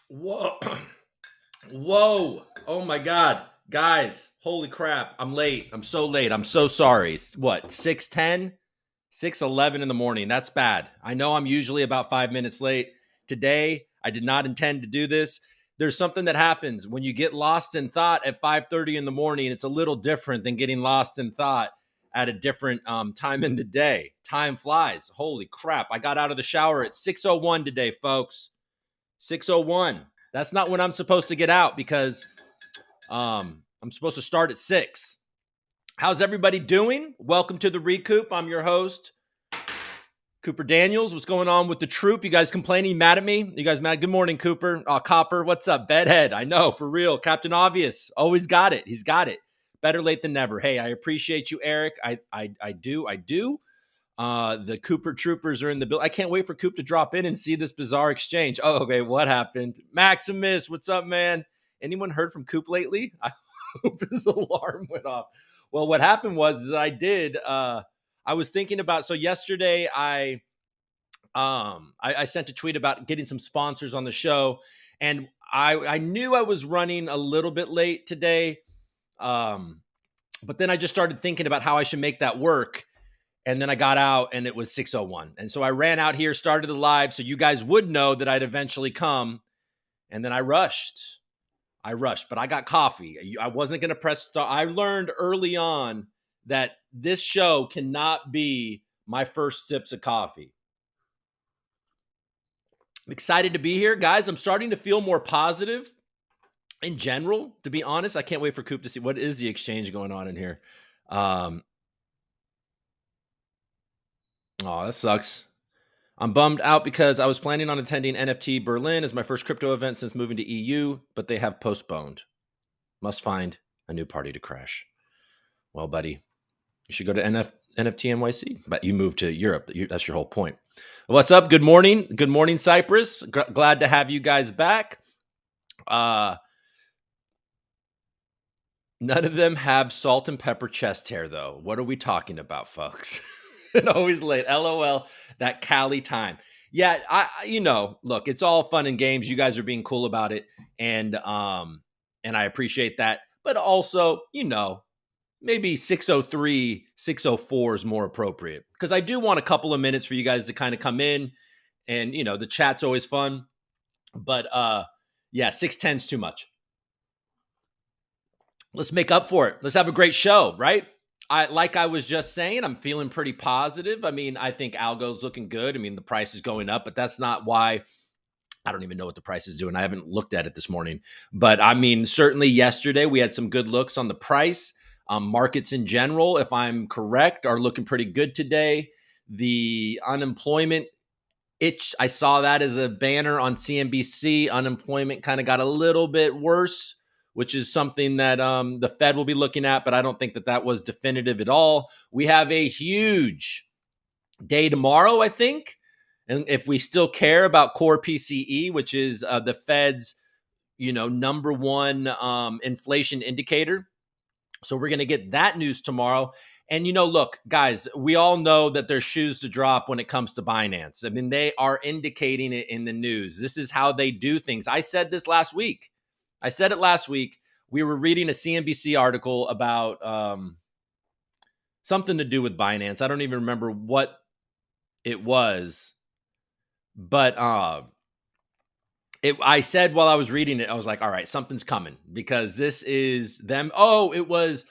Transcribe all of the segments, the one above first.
Whoa. Whoa. Oh my God. Guys, holy crap. I'm late. I'm so late. I'm so sorry. What, 6:10? 6:11 in the morning. That's bad. I know I'm usually about 5 minutes late. Today, I did not intend to do this. There's something that happens when you get lost in thought at 5:30 in the morning. It's a little different than getting lost in thought at a different time in the day. Time flies. Holy crap. I got out of the shower at 6:01 today, folks. 6:01. That's not when I'm supposed to get out because I'm supposed to start at 6. How's everybody doing? Welcome to the ReCoop. I'm your host, Cooper Daniels. What's going on with the troop? You guys complaining, mad at me? You guys mad? Good morning, Cooper. Copper, what's up? Bedhead, I know, for real. Captain Obvious, always got it. He's got it. Better late than never. Hey, I appreciate you, Eric. I do. The Cooper troopers are in the building. I can't wait for Coop to drop in and see this bizarre exchange. Oh, okay, what happened? Maximus, what's up, man? Anyone heard from Coop lately? I hope his alarm went off. Well, what happened was I was thinking about, so yesterday I sent a tweet about getting some sponsors on the show, and I knew I was running a little bit late today, but then I just started thinking about how I should make that work. And then I got out and it was 6:01. And so I ran out here, started the live so you guys would know that I'd eventually come. And then I rushed, but I got coffee. I wasn't going to press start. I learned early on that this show cannot be my first sips of coffee. I'm excited to be here, guys. I'm starting to feel more positive in general, to be honest. I can't wait for Coop to see what is the exchange going on in here. Oh, that sucks. I'm bummed out because I was planning on attending NFT Berlin as my first crypto event since moving to EU, but they have postponed. Must find a new party to crash. Well, buddy, you should go to NFT NYC, but you moved to Europe. That's your whole point. What's up? Good morning. Good morning, Cyprus. Glad to have you guys back. None of them have salt and pepper chest hair, though. What are we talking about, folks? And always late. LOL, that Cali time. Yeah, look, it's all fun and games. You guys are being cool about it. And I appreciate that. But also, maybe 6:03, 6:04 is more appropriate. Because I do want a couple of minutes for you guys to kind of come in. And, the chat's always fun. But, 6:10 is too much. Let's make up for it. Let's have a great show, right? Like I was just saying, I'm feeling pretty positive. I mean, I think algo's looking good. I mean, the price is going up, but that's not why. I don't even know what the price is doing. I haven't looked at it this morning. But I mean, certainly yesterday we had some good looks on the price. Markets in general, if I'm correct, are looking pretty good today. The unemployment I saw that as a banner on CNBC. Unemployment kind of got a little bit worse, which is something that the Fed will be looking at, but I don't think that was definitive at all. We have a huge day tomorrow, I think. And if we still care about core PCE, which is the Fed's, number one inflation indicator. So we're going to get that news tomorrow. And, look, guys, we all know that there's shoes to drop when it comes to Binance. I mean, they are indicating it in the news. This is how they do things. I said this last week. We were reading a CNBC article about something to do with Binance. I don't even remember what it was, but I said while I was reading it, I was like, all right, something's coming because this is them. Oh, it was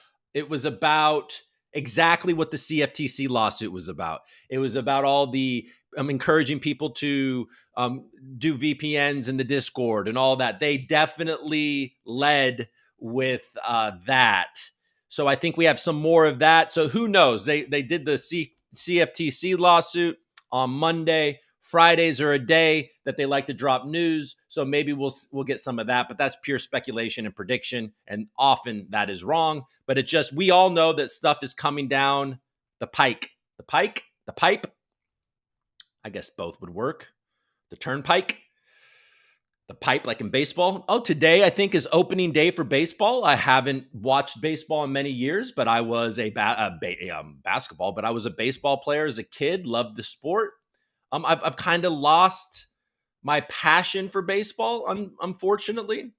about exactly what the CFTC lawsuit was about. It was about all the encouraging people to do VPNs in the Discord and all that. They definitely led with that. So I think we have some more of that. So who knows? They did the CFTC lawsuit on Monday. Fridays are a day that they like to drop news. So maybe we'll get some of that, but that's pure speculation and prediction. And often that is wrong, but we all know that stuff is coming down the pipe. I guess both would work. The turnpike. The pipe, like in baseball. Oh, today I think is opening day for baseball. I haven't watched baseball in many years, but I was basketball, but I was a baseball player as a kid. Loved the sport. I've kind of lost my passion for baseball. Unfortunately,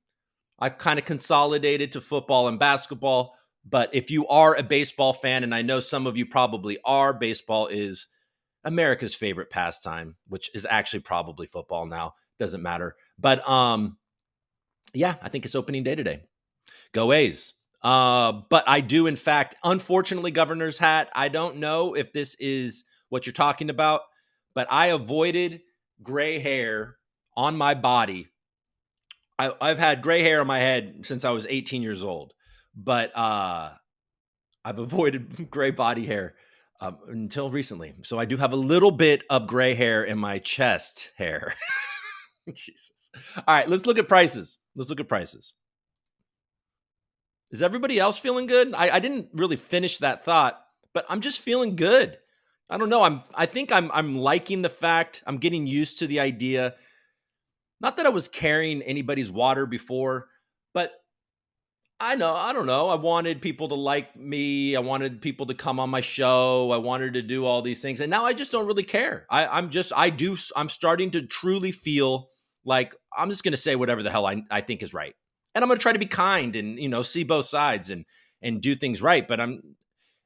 I've kind of consolidated to football and basketball. But if you are a baseball fan, and I know some of you probably are, baseball is America's favorite pastime, which is actually probably football now. Doesn't matter. But yeah, I think it's opening day today. Go A's. But I do, in fact, unfortunately, Governor's hat. I don't know if this is what you're talking about, but I avoided gray hair on my body. I've had gray hair on my head since I was 18 years old, but I've avoided gray body hair until recently. So I do have a little bit of gray hair in my chest hair. Jesus. All right, let's look at prices. Let's look at prices. Is everybody else feeling good? I didn't really finish that thought, but I'm just feeling good. I don't know. I think I'm liking the fact I'm getting used to the idea. Not that I was carrying anybody's water before, but I don't know. I wanted people to like me. I wanted people to come on my show. I wanted to do all these things. And now I just don't really care. I'm starting to truly feel like I'm just going to say whatever the hell I think is right. And I'm going to try to be kind and, see both sides and do things right. But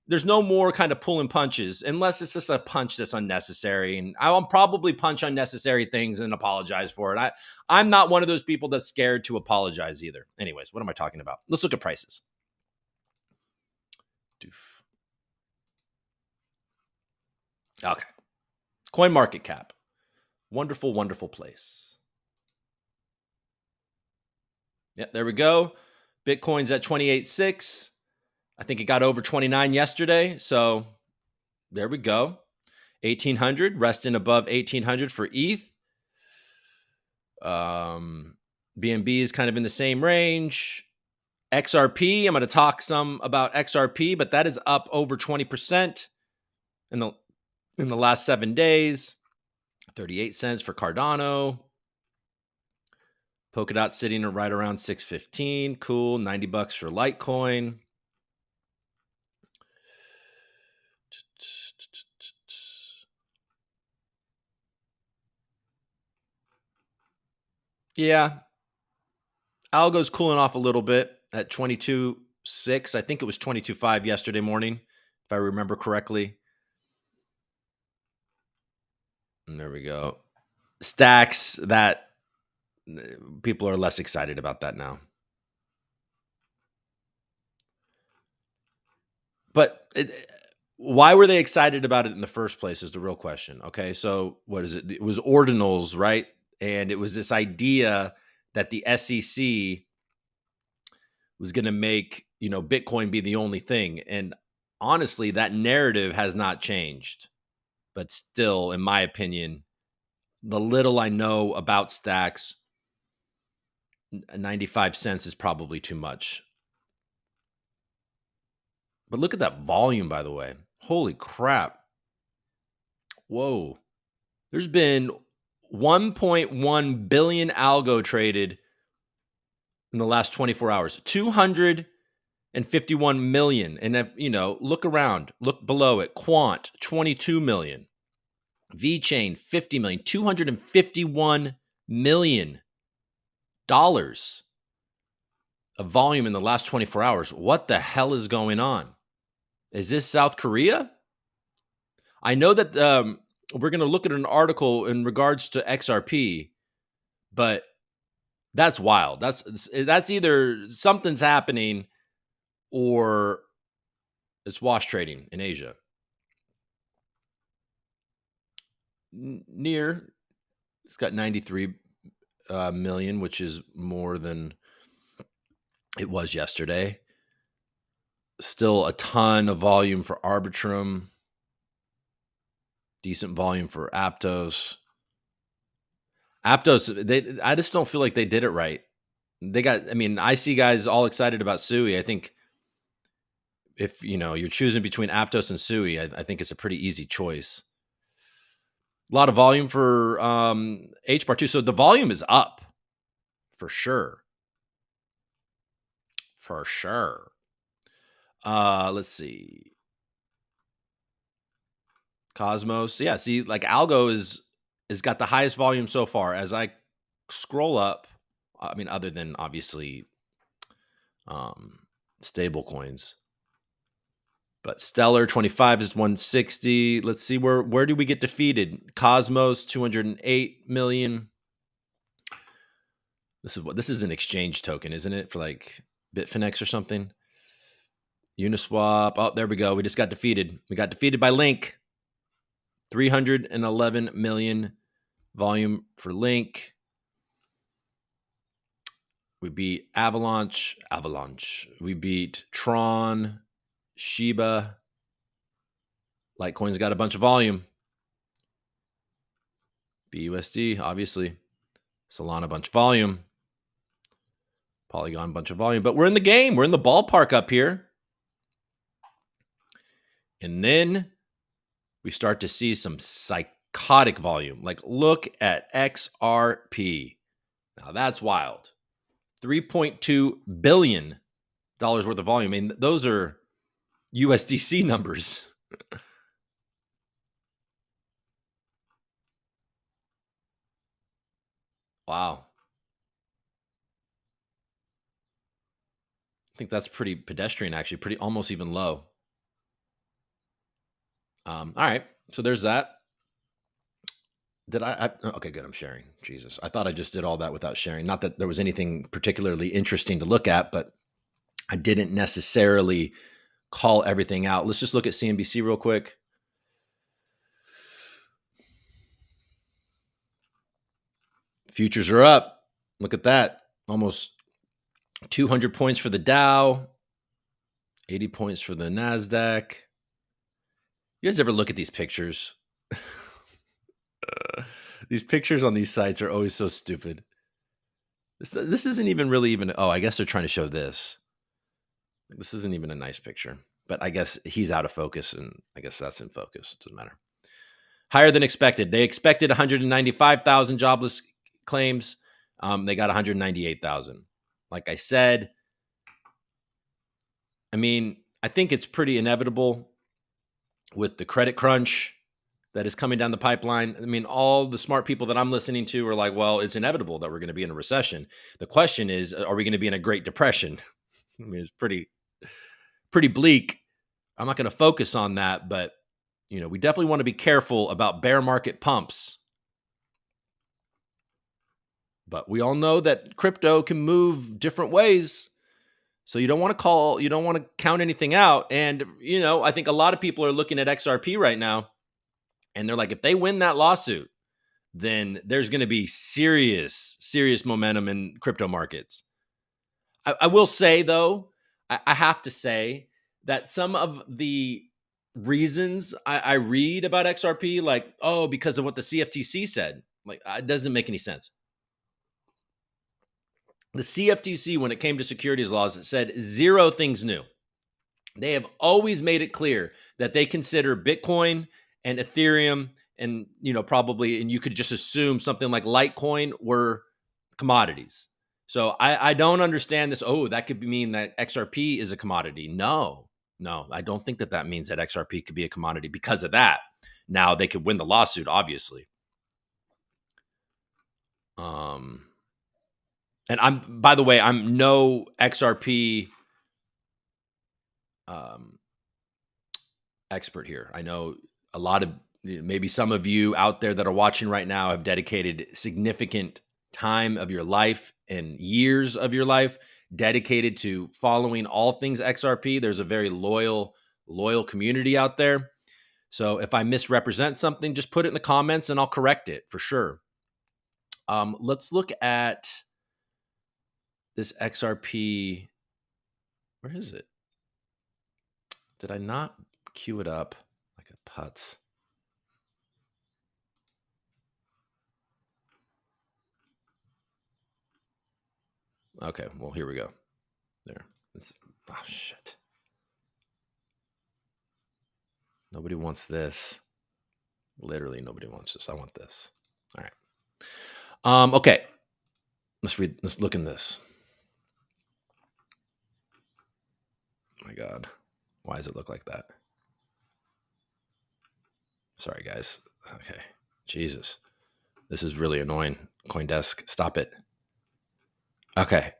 there's no more kind of pulling punches unless it's just a punch that's unnecessary. And I'll probably punch unnecessary things and apologize for it. I'm not one of those people that's scared to apologize either. Anyways, what am I talking about? Let's look at prices. Okay. Coin market cap. Wonderful, wonderful place. Yeah, there we go. Bitcoin's at 28.6. I think it got over 29 yesterday. So there we go. 1800, resting above 1800 for ETH. BNB is kind of in the same range. XRP, I'm going to talk some about XRP, but that is up over 20% in the last 7 days. 38 cents for Cardano. Polkadot sitting right around 615. Cool. $90 for Litecoin. Yeah. Algo's cooling off a little bit at 22.6. I think it was 22.5 yesterday morning, if I remember correctly. And there we go. Stacks, that people are less excited about that now. But why were they excited about it in the first place is the real question. Okay, so what is it? It was ordinals, right? And it was this idea that the SEC was going to make, Bitcoin be the only thing. And honestly, that narrative has not changed. But still, in my opinion, the little I know about stacks, 95 cents is probably too much. But look at that volume, by the way. Holy crap. Whoa. There's been 1.1 billion algo traded in the last 24 hours. 251 million. And if, look around, look below it. Quant, 22 million. VeChain, 50 million. $251 million of volume in the last 24 hours. What the hell is going on? Is this South Korea? I know that we're going to look at an article in regards to XRP, but that's wild. That's either something's happening or it's wash trading in Asia. Near, it's got 93 million, which is more than it was yesterday. Still a ton of volume for Arbitrum. Decent volume for Aptos. I just don't feel like they did it right. I see guys all excited about Sui. I think if, you're choosing between Aptos and Sui, I think it's a pretty easy choice. A lot of volume for HBAR too. So the volume is up. for sure. For sure. Let's see. Cosmos. Yeah, see, like Algo is got the highest volume so far. As I scroll up, I mean, other than obviously um stable coins. But Stellar 25 is 160. Let's see where do we get defeated? Cosmos 208 million. This is an exchange token, isn't it? For like Bitfinex or something. Uniswap. Oh, there we go. We just got defeated. We got defeated by Link. 311 million volume for Link. We beat Avalanche. We beat Tron, Shiba. Litecoin's got a bunch of volume. BUSD, obviously. Solana, bunch of volume. Polygon, bunch of volume. But we're in the game. We're in the ballpark up here. And then we start to see some psychotic volume. Like, look at XRP. Now, that's wild. $3.2 billion worth of volume. I mean, those are USDC numbers. Wow. I think that's pretty pedestrian, actually. Pretty, almost even low. All right. So there's that. Did I? Okay, good. I'm sharing. Jesus. I thought I just did all that without sharing. Not that there was anything particularly interesting to look at, but I didn't necessarily call everything out. Let's just look at CNBC real quick. Futures are up. Look at that. Almost 200 points for the Dow, 80 points for the NASDAQ. You guys ever look at these pictures? These pictures on these sites are always so stupid. This isn't even really even. Oh, I guess they're trying to show this. This isn't even a nice picture, but I guess he's out of focus, and I guess that's in focus. It doesn't matter. Higher than expected. They expected 195,000 jobless claims. They got 198,000. Like I said, I mean, I think it's pretty inevitable with the credit crunch that is coming down the pipeline. I mean, all the smart people that I'm listening to are like, well, it's inevitable that we're going to be in a recession. The question is, are we going to be in a Great Depression? I mean, it's pretty bleak. I'm not going to focus on that, but we definitely want to be careful about bear market pumps. But we all know that crypto can move different ways. So you don't want to count anything out. And, I think a lot of people are looking at XRP right now, and they're like, if they win that lawsuit, then there's going to be serious momentum in crypto markets. I will say, though, I have to say that some of the reasons I read about XRP, like, oh, because of what the CFTC said, like, it doesn't make any sense. The CFTC, when it came to securities laws, it said 0 things new. They have always made it clear that they consider Bitcoin and Ethereum and, probably, and you could just assume something like Litecoin were commodities. So I don't understand this. Oh, that could mean that XRP is a commodity. No, I don't think that means that XRP could be a commodity because of that. Now they could win the lawsuit, obviously. And by the way, I'm no XRP expert here. I know a lot of, maybe some of you out there that are watching right now have dedicated significant time of your life and years of your life dedicated to following all things XRP. There's a very loyal community out there. So if I misrepresent something, just put it in the comments and I'll correct it for sure. Let's look at this XRP. Where is it? Did I not queue it up like a putz? Okay, well, here we go. There. Oh, shit. Nobody wants this. Literally nobody wants this. I want this. All right. Okay. Let's look in this. Oh my God. Why does it look like that? Sorry, guys. Okay. Jesus. This is really annoying. CoinDesk, stop it. Okay.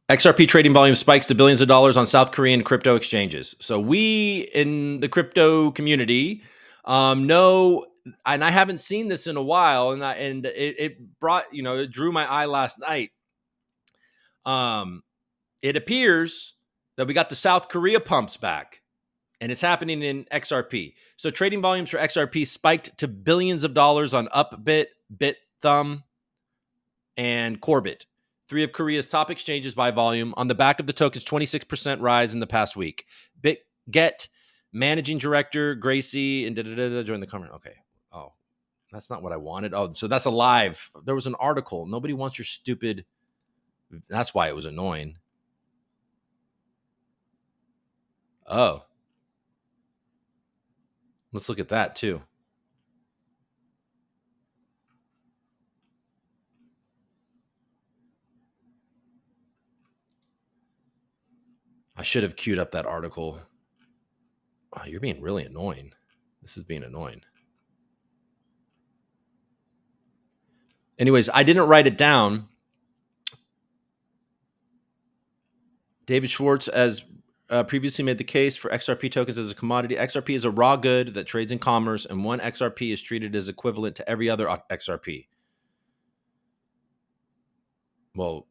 XRP trading volume spikes to billions of dollars on South Korean crypto exchanges. So we in the crypto community know, and I haven't seen this in a while, and it brought, it drew my eye last night. It appears that we got the South Korea pumps back, and it's happening in XRP. So trading volumes for XRP spiked to billions of dollars on Upbit, BitThumb, and Corbit, three of Korea's top exchanges by volume, on the back of the token's 26% rise in the past week. BitGet managing director Gracie and joined the comment. Okay. Oh, that's not what I wanted. Oh, so that's a live. There was an article. Nobody wants your stupid. That's why it was annoying. Oh. Let's look at that too. I should have queued up that article. Oh, you're being really annoying. This is being annoying. Anyways, I didn't write it down. David Schwartz, as previously made the case for XRP tokens as a commodity. XRP is a raw good that trades in commerce, and one XRP is treated as equivalent to every other XRP. Well,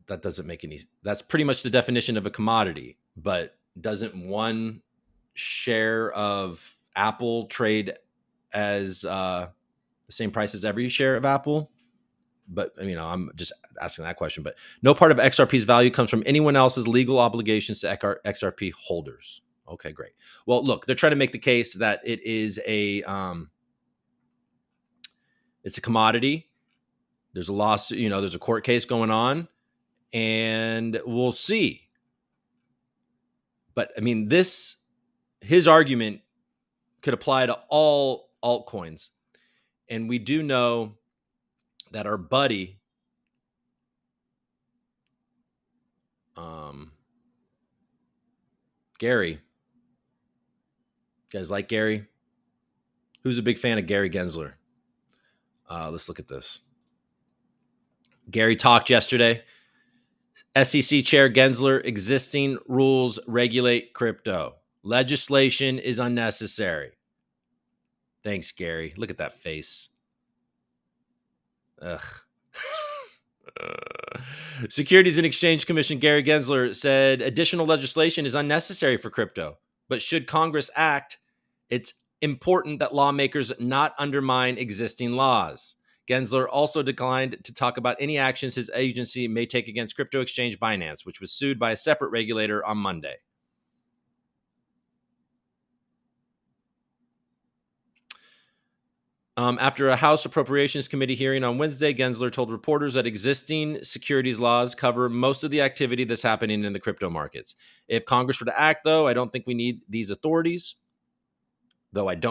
that doesn't make any. That's pretty much the definition of a commodity. But doesn't one share of Apple trade as the same price as every share of Apple? But I'm just asking that question. But no part of XRP's value comes from anyone else's legal obligations to XRP holders. Okay, great. Well, look, they're trying to make the case that it is it's a commodity. There's a lawsuit, there's a court case going on, and we'll see. But his argument could apply to all altcoins. And we do know that our buddy, Gary, you guys like Gary? Who's a big fan of Gary Gensler? Let's look at this. Gary talked yesterday. SEC Chair Gensler, existing rules regulate crypto. Legislation is unnecessary. Thanks, Gary. Look at that face. Ugh. Securities and Exchange Commission Gary Gensler said additional legislation is unnecessary for crypto, but should Congress act, it's important that lawmakers not undermine existing laws. Gensler also declined to talk about any actions his agency may take against crypto exchange Binance, which was sued by a separate regulator on Monday. After a House Appropriations Committee hearing on Wednesday, Gensler told reporters that existing securities laws cover most of the activity that's happening in the crypto markets. If Congress were to act, though, I don't think we need these authorities. Not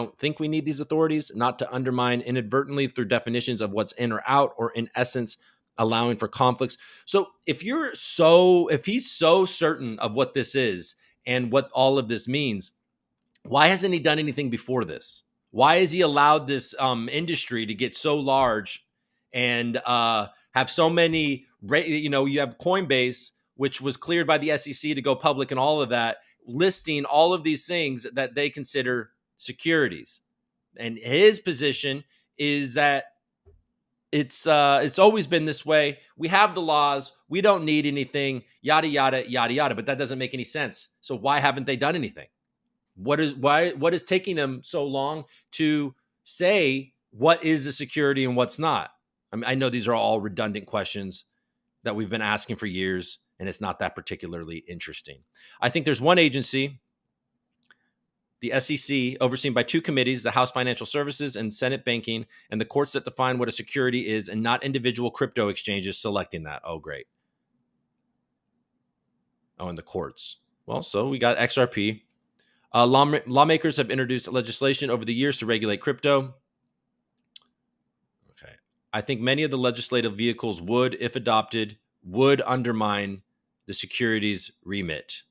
to undermine inadvertently through definitions of what's in or out, or in essence, allowing for conflicts. So if he's so certain of what this is and what all of this means, why hasn't he done anything before this? Why has he allowed this industry to get so large and have so many, you have Coinbase, which was cleared by the SEC to go public and all of that, listing all of these things that they consider securities. And his position is that it's always been this way. We have the laws. We don't need anything, yada, yada, yada, yada. But that doesn't make any sense. So why haven't they done anything? What is taking them so long to say what is a security and what's not? I know these are all redundant questions that we've been asking for years, and it's not that particularly interesting. I think there's one agency, the SEC, overseen by two committees, the House Financial Services and Senate Banking, and the courts that define what a security is, and not individual crypto exchanges selecting that. Oh, great. Oh, and the courts. Well, so we got XRP. Lawmakers have introduced legislation over the years to regulate crypto. Okay. I think many of the legislative vehicles would, if adopted, would undermine the securities remit.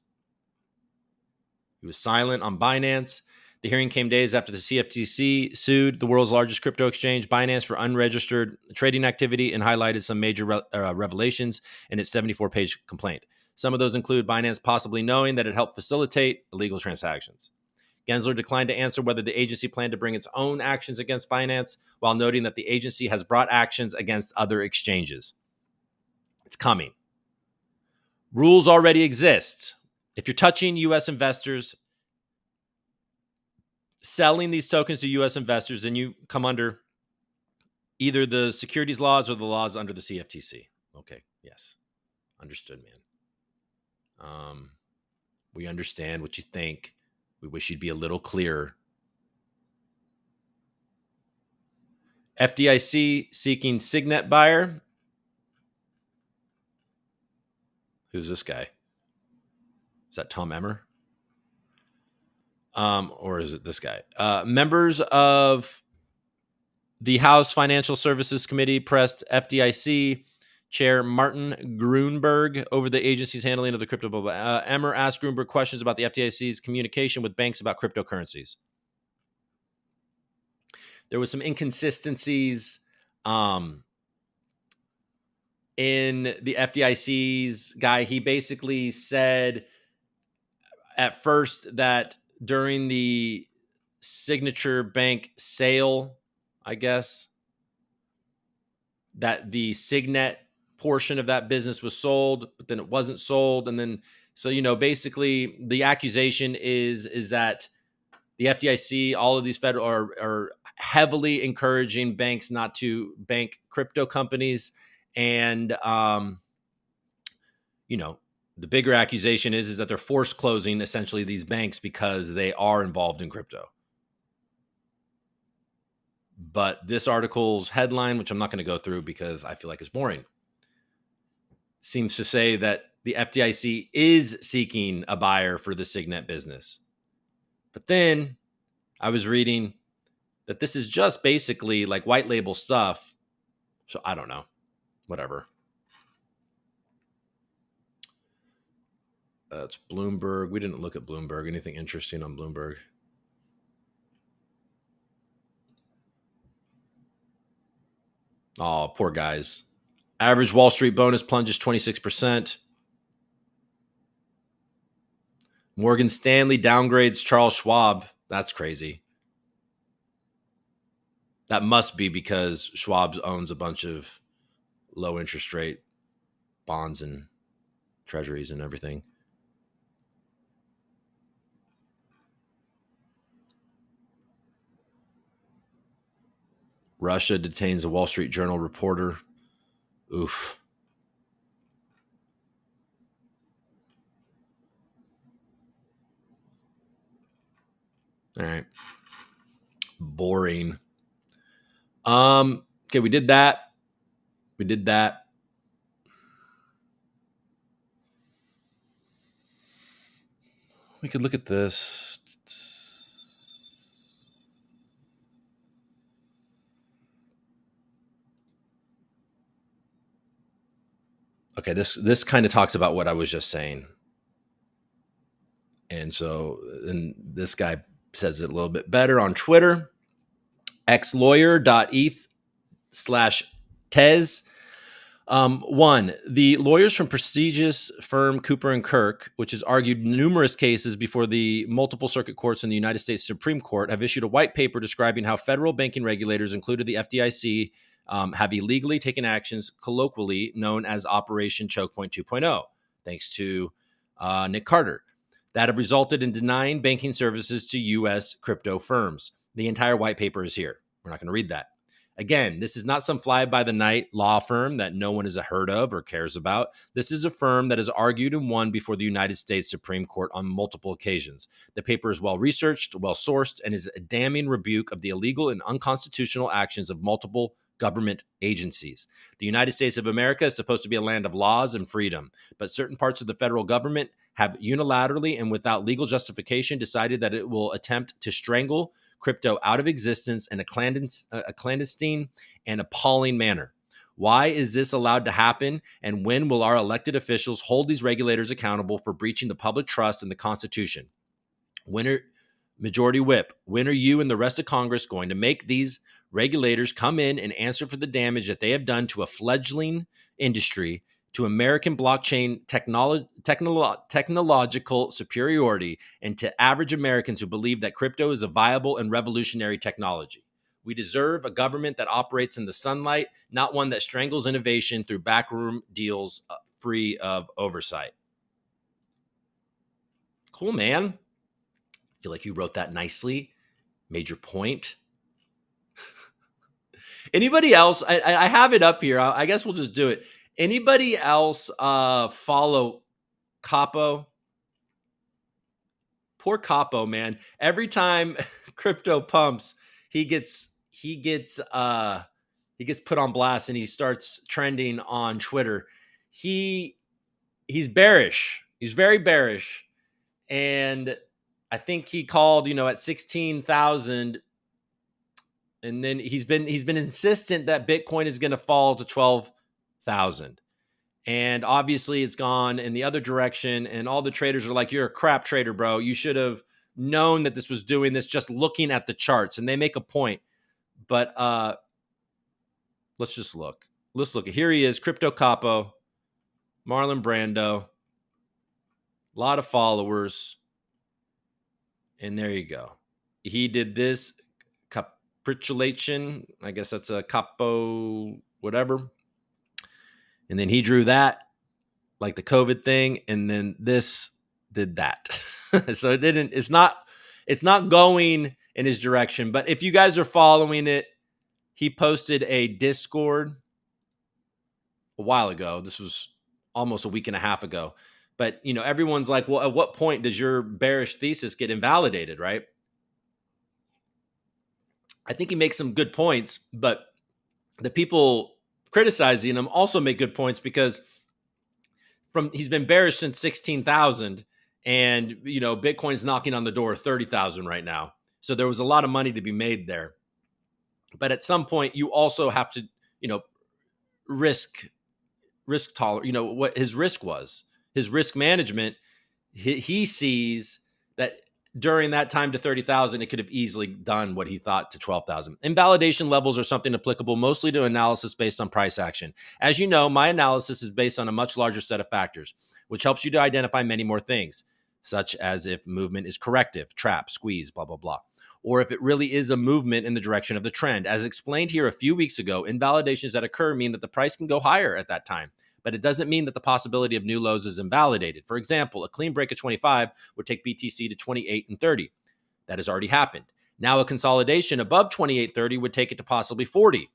He was silent on Binance. The hearing came days after the CFTC sued the world's largest crypto exchange, Binance, for unregistered trading activity and highlighted some major revelations in its 74-page complaint. Some of those include Binance possibly knowing that it helped facilitate illegal transactions. Gensler declined to answer whether the agency planned to bring its own actions against Binance, while noting that the agency has brought actions against other exchanges. It's coming. Rules already exist. If you're touching U.S. investors, selling these tokens to U.S. investors, then you come under either the securities laws or the laws under the CFTC. Okay, yes. Understood, man. We understand what you think. We wish you'd be a little clearer. FDIC seeking Signet buyer. Who's this guy? Is that Tom Emmer? Or is it this guy? Members of the House Financial Services Committee pressed FDIC Chair Martin Grunberg over the agency's handling of the crypto bubble. Emmer asked Grunberg questions about the FDIC's communication with banks about cryptocurrencies. There was some inconsistencies in the FDIC's guy. He basically said at first that during the Signature Bank sale, I guess, that the Signet portion of that business was sold, but then it wasn't sold. And then, so, basically the accusation is that the FDIC, all of these federal are heavily encouraging banks not to bank crypto companies. And, the bigger accusation is that they're force closing essentially these banks because they are involved in crypto. But this article's headline, which I'm not going to go through because I feel like it's boring, seems to say that the FDIC is seeking a buyer for the Signet business. But then I was reading that this is just basically like white label stuff. So I don't know. Whatever. It's Bloomberg. We didn't look at Bloomberg. Anything interesting on Bloomberg? Oh, poor guys. Average Wall Street bonus plunges 26%. Morgan Stanley downgrades Charles Schwab. That's crazy. That must be because Schwab owns a bunch of low interest rate bonds and treasuries and everything. Russia detains a Wall Street Journal reporter. Oof. All right. Boring. Okay, we did that. We could look at this. Okay, this kind of talks about what I was just saying. And this guy says it a little bit better on Twitter. xlawyer.eth/Tez. One, the lawyers from prestigious firm Cooper and Kirk, which has argued numerous cases before the multiple circuit courts in the United States Supreme Court, have issued a white paper describing how federal banking regulators, including the FDIC, have illegally taken actions colloquially known as Operation Choke Point 2.0, thanks to Nick Carter, that have resulted in denying banking services to U.S. crypto firms. The entire white paper is here. We're not going to read that. Again, this is not some fly-by-the-night law firm that no one has heard of or cares about. This is a firm that has argued and won before the United States Supreme Court on multiple occasions. The paper is well-researched, well-sourced, and is a damning rebuke of the illegal and unconstitutional actions of multiple government agencies. The United States of America is supposed to be a land of laws and freedom, but certain parts of the federal government have unilaterally and without legal justification decided that it will attempt to strangle crypto out of existence in a clandestine and appalling manner. Why is this allowed to happen? And when will our elected officials hold these regulators accountable for breaching the public trust in the Constitution? Majority Whip, when are you and the rest of Congress going to make these regulators come in and answer for the damage that they have done to a fledgling industry, to American blockchain technological superiority, and to average Americans who believe that crypto is a viable and revolutionary technology? We deserve a government that operates in the sunlight, not one that strangles innovation through backroom deals free of oversight. Cool, man. I feel like you wrote that nicely, made your point. Anybody else? I have it up here. I guess we'll just do it. Anybody else follow Capo? Poor Capo, man. Every time crypto pumps, he gets put on blast and he starts trending on Twitter. He's bearish. He's very bearish. And I think he called, at 16,000, and then he's been insistent that Bitcoin is going to fall to 12,000. And obviously it's gone in the other direction, and all the traders are like, "You're a crap trader, bro. You should have known that this was doing this just looking at the charts." And they make a point. But let's just look. Let's look. Here he is, Crypto Capo, Marlon Brando. A lot of followers. And there you go. He did this capitulation. I guess that's a capo whatever. And then he drew that, like the COVID thing, and then this did that. So it's not going in his direction. But if you guys are following it, he posted a Discord a while ago. This was almost a week and a half ago. But, everyone's like, well, at what point does your bearish thesis get invalidated, right? I think he makes some good points, but the people criticizing him also make good points, because he's been bearish since 16,000, and Bitcoin's knocking on the door of 30,000 right now. So there was a lot of money to be made there. But at some point you also have to, risk tolerance, what his risk was, his risk management. He sees that during that time to 30,000, it could have easily done what he thought to 12,000. Invalidation levels are something applicable mostly to analysis based on price action. As you know, my analysis is based on a much larger set of factors, which helps you to identify many more things, such as if movement is corrective, trap, squeeze, blah, blah, blah, or if it really is a movement in the direction of the trend. As explained here a few weeks ago, invalidations that occur mean that the price can go higher at that time, but it doesn't mean that the possibility of new lows is invalidated. For example, a clean break of 25 would take BTC to 28 and 30. That has already happened. Now a consolidation above 28.30 would take it to possibly 40,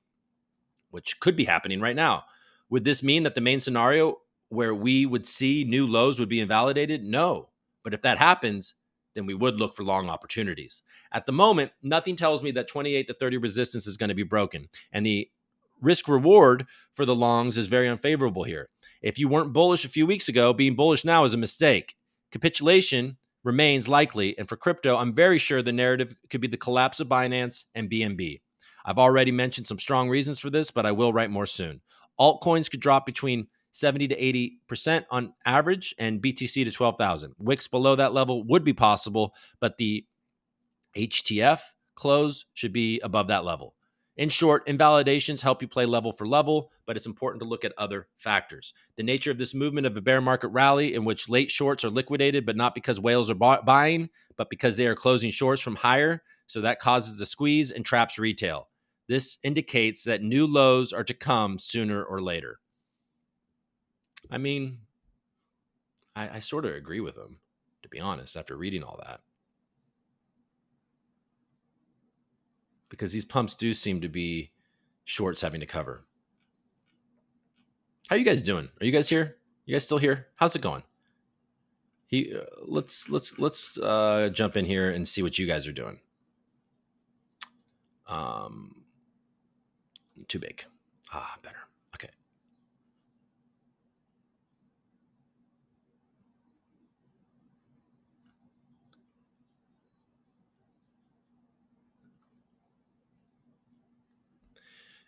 which could be happening right now. Would this mean that the main scenario where we would see new lows would be invalidated? No. But if that happens, then we would look for long opportunities. At the moment, nothing tells me that 28 to 30 resistance is going to be broken, and the risk reward for the longs is very unfavorable here. If you weren't bullish a few weeks ago, being bullish now is a mistake. Capitulation remains likely, and for crypto, I'm very sure the narrative could be the collapse of Binance and BNB. I've already mentioned some strong reasons for this, but I will write more soon. Altcoins could drop between 70 to 80% on average, and BTC to 12,000. Wicks below that level would be possible, but the HTF close should be above that level. In short, invalidations help you play level for level, but it's important to look at other factors. The nature of this movement of a bear market rally in which late shorts are liquidated, but not because whales are buying, but because they are closing shorts from higher. So that causes a squeeze and traps retail. This indicates that new lows are to come sooner or later. I mean, I sort of agree with him, to be honest, after reading all that. Because these pumps do seem to be shorts having to cover. How you guys doing? Are you guys here? You guys still here? How's it going? Let's jump in here and see what you guys are doing. Too big. Better. Okay.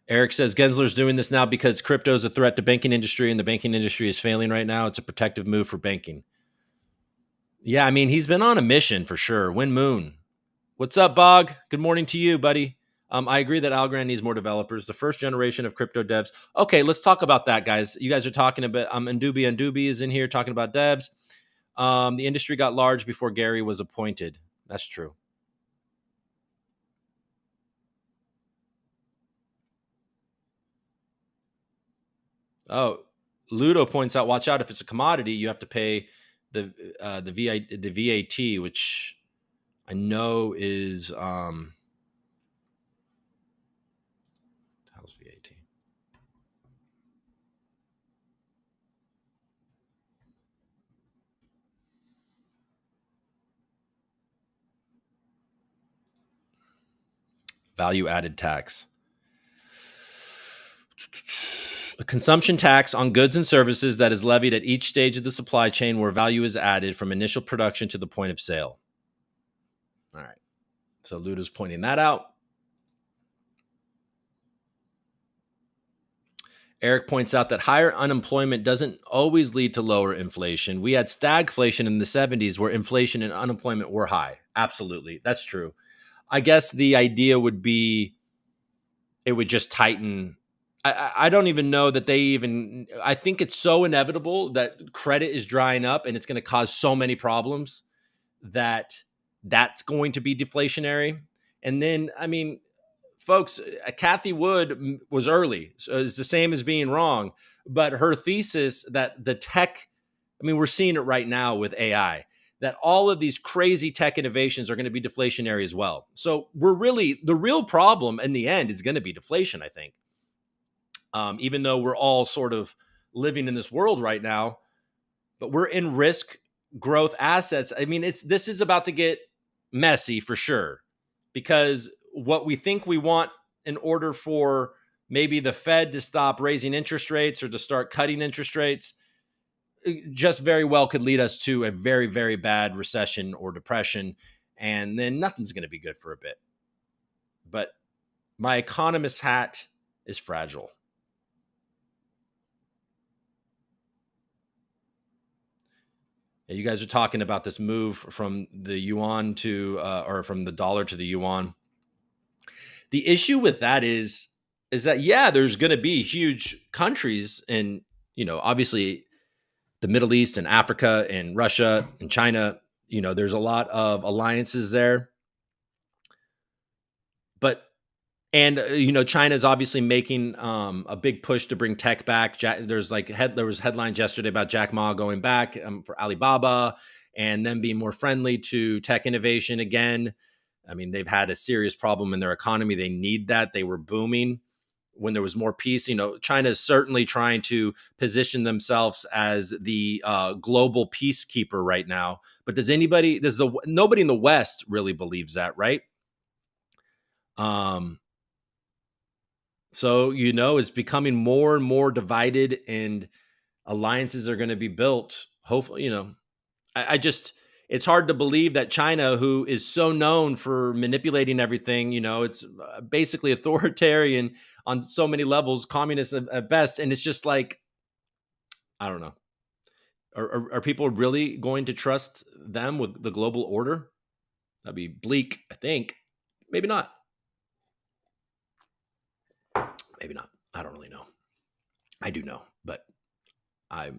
Eric says Gensler's doing this now because crypto is a threat to banking industry and the banking industry is failing right now. It's a protective move for banking. Yeah, I mean, he's been on a mission for sure. Win Moon. What's up, Bog? Good morning to you, buddy. I agree that Algorand needs more developers. The first generation of crypto devs. Okay, let's talk about that, guys. You guys are talking about Ndubi is in here talking about devs. The industry got large before Gary was appointed. That's true. Oh, Ludo points out, watch out, if it's a commodity, you have to pay the VAT, which I know is how's VAT? Value added tax. A consumption tax on goods and services that is levied at each stage of the supply chain where value is added from initial production to the point of sale. All right. So Ludo's pointing that out. Eric points out that higher unemployment doesn't always lead to lower inflation. We had stagflation in the 70s where inflation and unemployment were high. Absolutely. That's true. I guess the idea would be it would just tighten. I don't even know that they even, I think it's so inevitable that credit is drying up and it's going to cause so many problems that that's going to be deflationary. And then, I mean, folks, Kathy Wood was early. So it's the same as being wrong. But her thesis that the tech, I mean, we're seeing it right now with AI, that all of these crazy tech innovations are going to be deflationary as well. So we're really, the real problem in the end is going to be deflation, I think. Even though we're all sort of living in this world right now, but we're in risk growth assets. I mean, this is about to get messy for sure, because what we think we want in order for maybe the Fed to stop raising interest rates or to start cutting interest rates just very well could lead us to a very, very bad recession or depression. And then nothing's going to be good for a bit. But my economist hat is fragile. You guys are talking about this move from the yuan to, or from the dollar to the yuan. The issue with that is that, yeah, there's going to be huge countries in, obviously the Middle East and Africa and Russia and China. There's a lot of alliances there, but China's obviously making a big push to bring tech back. There was headlines yesterday about Jack Ma going back for Alibaba and them being more friendly to tech innovation again. I mean, they've had a serious problem in their economy. They need that. They were booming when there was more peace. China is certainly trying to position themselves as the global peacekeeper right now. But nobody in the West really believes that, right? So, it's becoming more and more divided, and alliances are going to be built. Hopefully, it's hard to believe that China, who is so known for manipulating everything, it's basically authoritarian on so many levels, communist at best. And it's just like, I don't know. Are people really going to trust them with the global order? That'd be bleak, I think. Maybe not. Maybe not. I don't really know. I do know, but I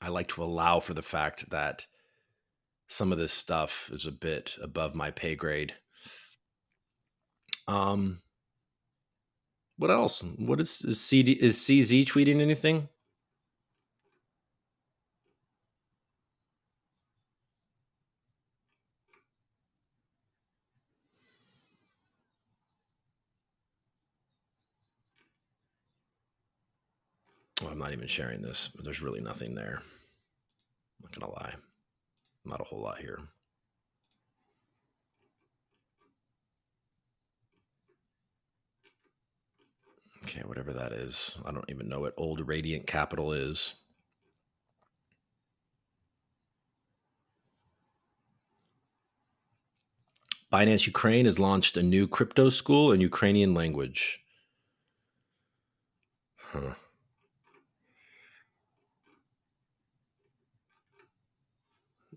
like to allow for the fact that some of this stuff is a bit above my pay grade. What else? What is CZ tweeting anything? Oh, I'm not even sharing this, but there's really nothing there. I'm not gonna lie. Not a whole lot here. Okay, whatever that is. I don't even know what old Radiant Capital is. Binance Ukraine has launched a new crypto school in Ukrainian language. Huh.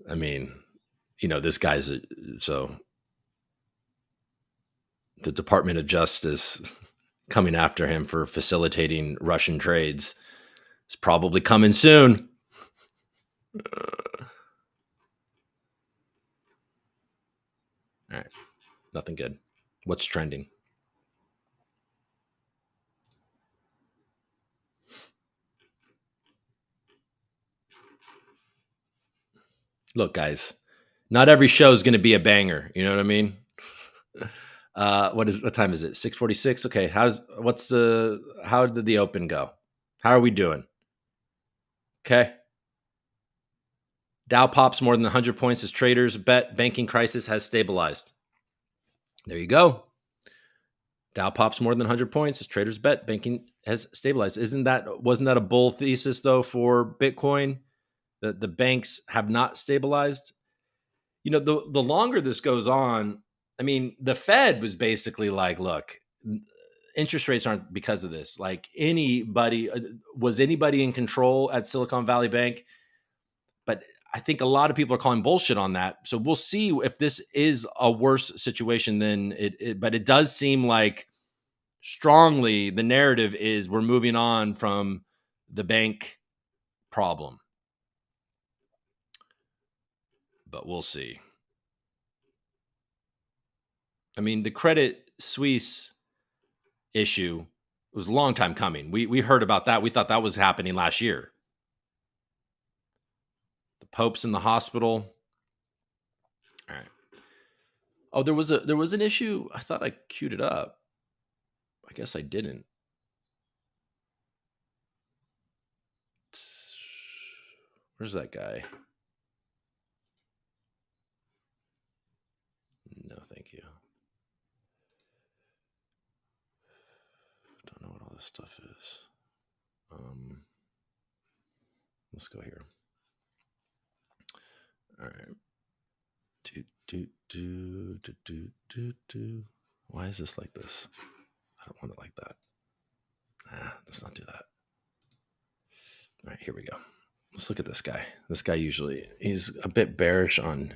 I mean, this guy's so the Department of Justice coming after him for facilitating Russian trades is probably coming soon. All right. Nothing good. What's trending? Look, guys, not every show is going to be a banger. You know what I mean? What time is it? 6:46. Okay. How did the open go? How are we doing? Okay. Dow pops more than 100 points as traders bet banking crisis has stabilized. There you go. Dow pops more than 100 points as traders bet banking has stabilized. Wasn't that a bull thesis though for Bitcoin? That the banks have not stabilized? The longer this goes on, I mean, the Fed was basically like, look, interest rates aren't because of this. Like was anybody in control at Silicon Valley Bank? But I think a lot of people are calling bullshit on that. So we'll see if this is a worse situation than but it does seem like strongly the narrative is we're moving on from the bank problem. But we'll see. I mean, the Credit Suisse issue was a long time coming. We heard about that. We thought that was happening last year. The Pope's in the hospital. All right. Oh, there was an issue. I thought I queued it up. I guess I didn't. Where's that guy? No, thank you. Don't know what all this stuff is. Let's go here. All right. Why is this like this? I don't want it like that. Let's not do that. All right, here we go. Let's look at this guy. This guy he's a bit bearish on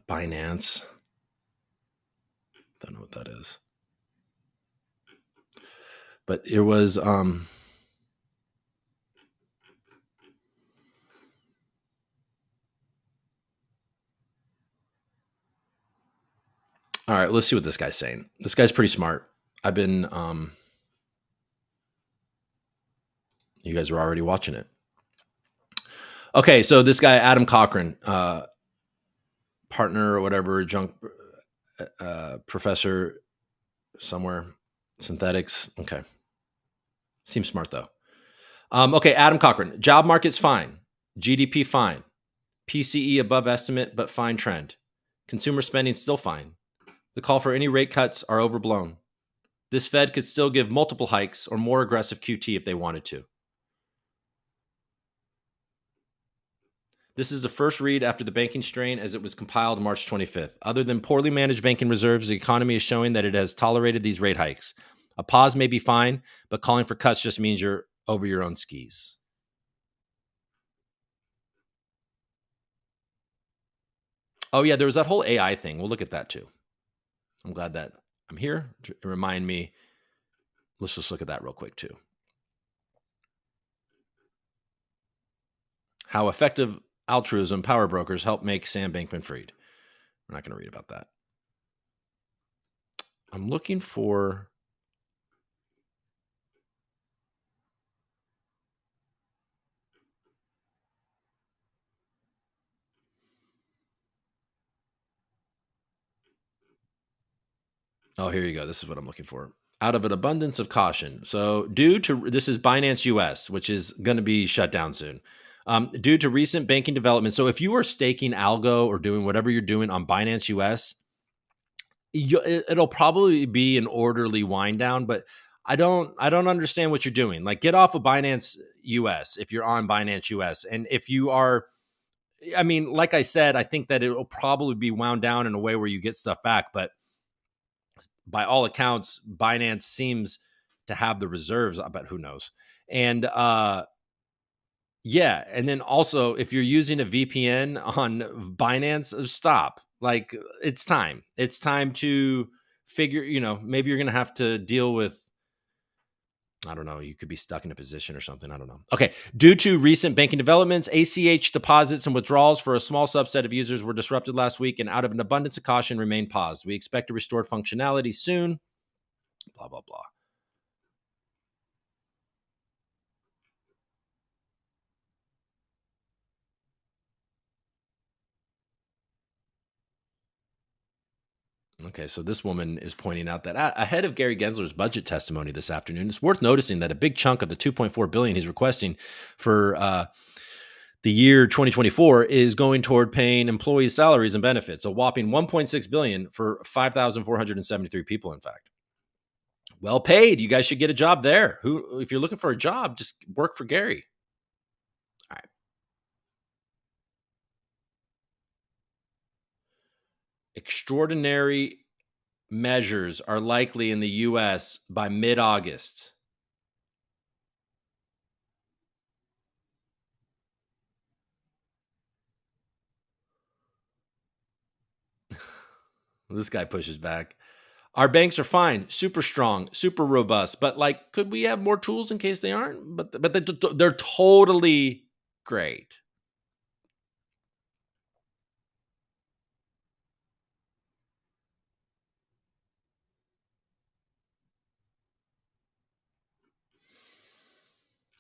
Binance. Don't know what that is. But it was all right, let's see what this guy's saying. This guy's pretty smart. I've been you guys were already watching it. Okay, so this guy, Adam Cochran, partner or whatever, professor somewhere, synthetics. Okay. Seems smart though. Okay, Adam Cochran. Job market's fine. GDP fine. PCE above estimate, but fine trend. Consumer spending still fine. The call for any rate cuts are overblown. This Fed could still give multiple hikes or more aggressive QT if they wanted to. This is the first read after the banking strain as it was compiled March 25th. Other than poorly managed banking reserves, the economy is showing that it has tolerated these rate hikes. A pause may be fine, but calling for cuts just means you're over your own skis. Oh, yeah, there was that whole AI thing. We'll look at that too. I'm glad that I'm here to remind me. Let's just look at that real quick too. How effective altruism power brokers help make Sam Bankman-Fried. We're not going to read about that. I'm looking for... Oh, here you go. This is what I'm looking for. Out of an abundance of caution. So this is Binance US, which is going to be shut down soon. Due to recent banking developments. So if you are staking algo or doing whatever you're doing on Binance US, it'll probably be an orderly wind down, but I don't understand what you're doing. Like, get off of Binance US if you're on Binance US. And if you are I mean, like I said, I think that it will probably be wound down in a way where you get stuff back. But by all accounts, Binance seems to have the reserves, but who knows? And yeah, and then also if you're using a VPN on Binance, stop. Like it's time. It's time to figure, maybe you're going to have to deal with, I don't know, you could be stuck in a position or something. I don't know. Okay. Due to recent banking developments, ACH deposits and withdrawals for a small subset of users were disrupted last week and out of an abundance of caution remain paused. We expect to restore functionality soon. Blah, blah, blah. Okay, so this woman is pointing out that ahead of Gary Gensler's budget testimony this afternoon, it's worth noticing that a big chunk of the 2.4 billion he's requesting for the year 2024 is going toward paying employees' salaries and benefits, a whopping 1.6 billion for 5,473 people. In fact, well paid. You guys should get a job there. If you're looking for a job, just work for Gary. All right. Extraordinary measures are likely in the U.S. by mid-August. This guy pushes back. Our banks are fine, super strong, super robust, but like, could we have more tools in case they aren't? But they're totally great.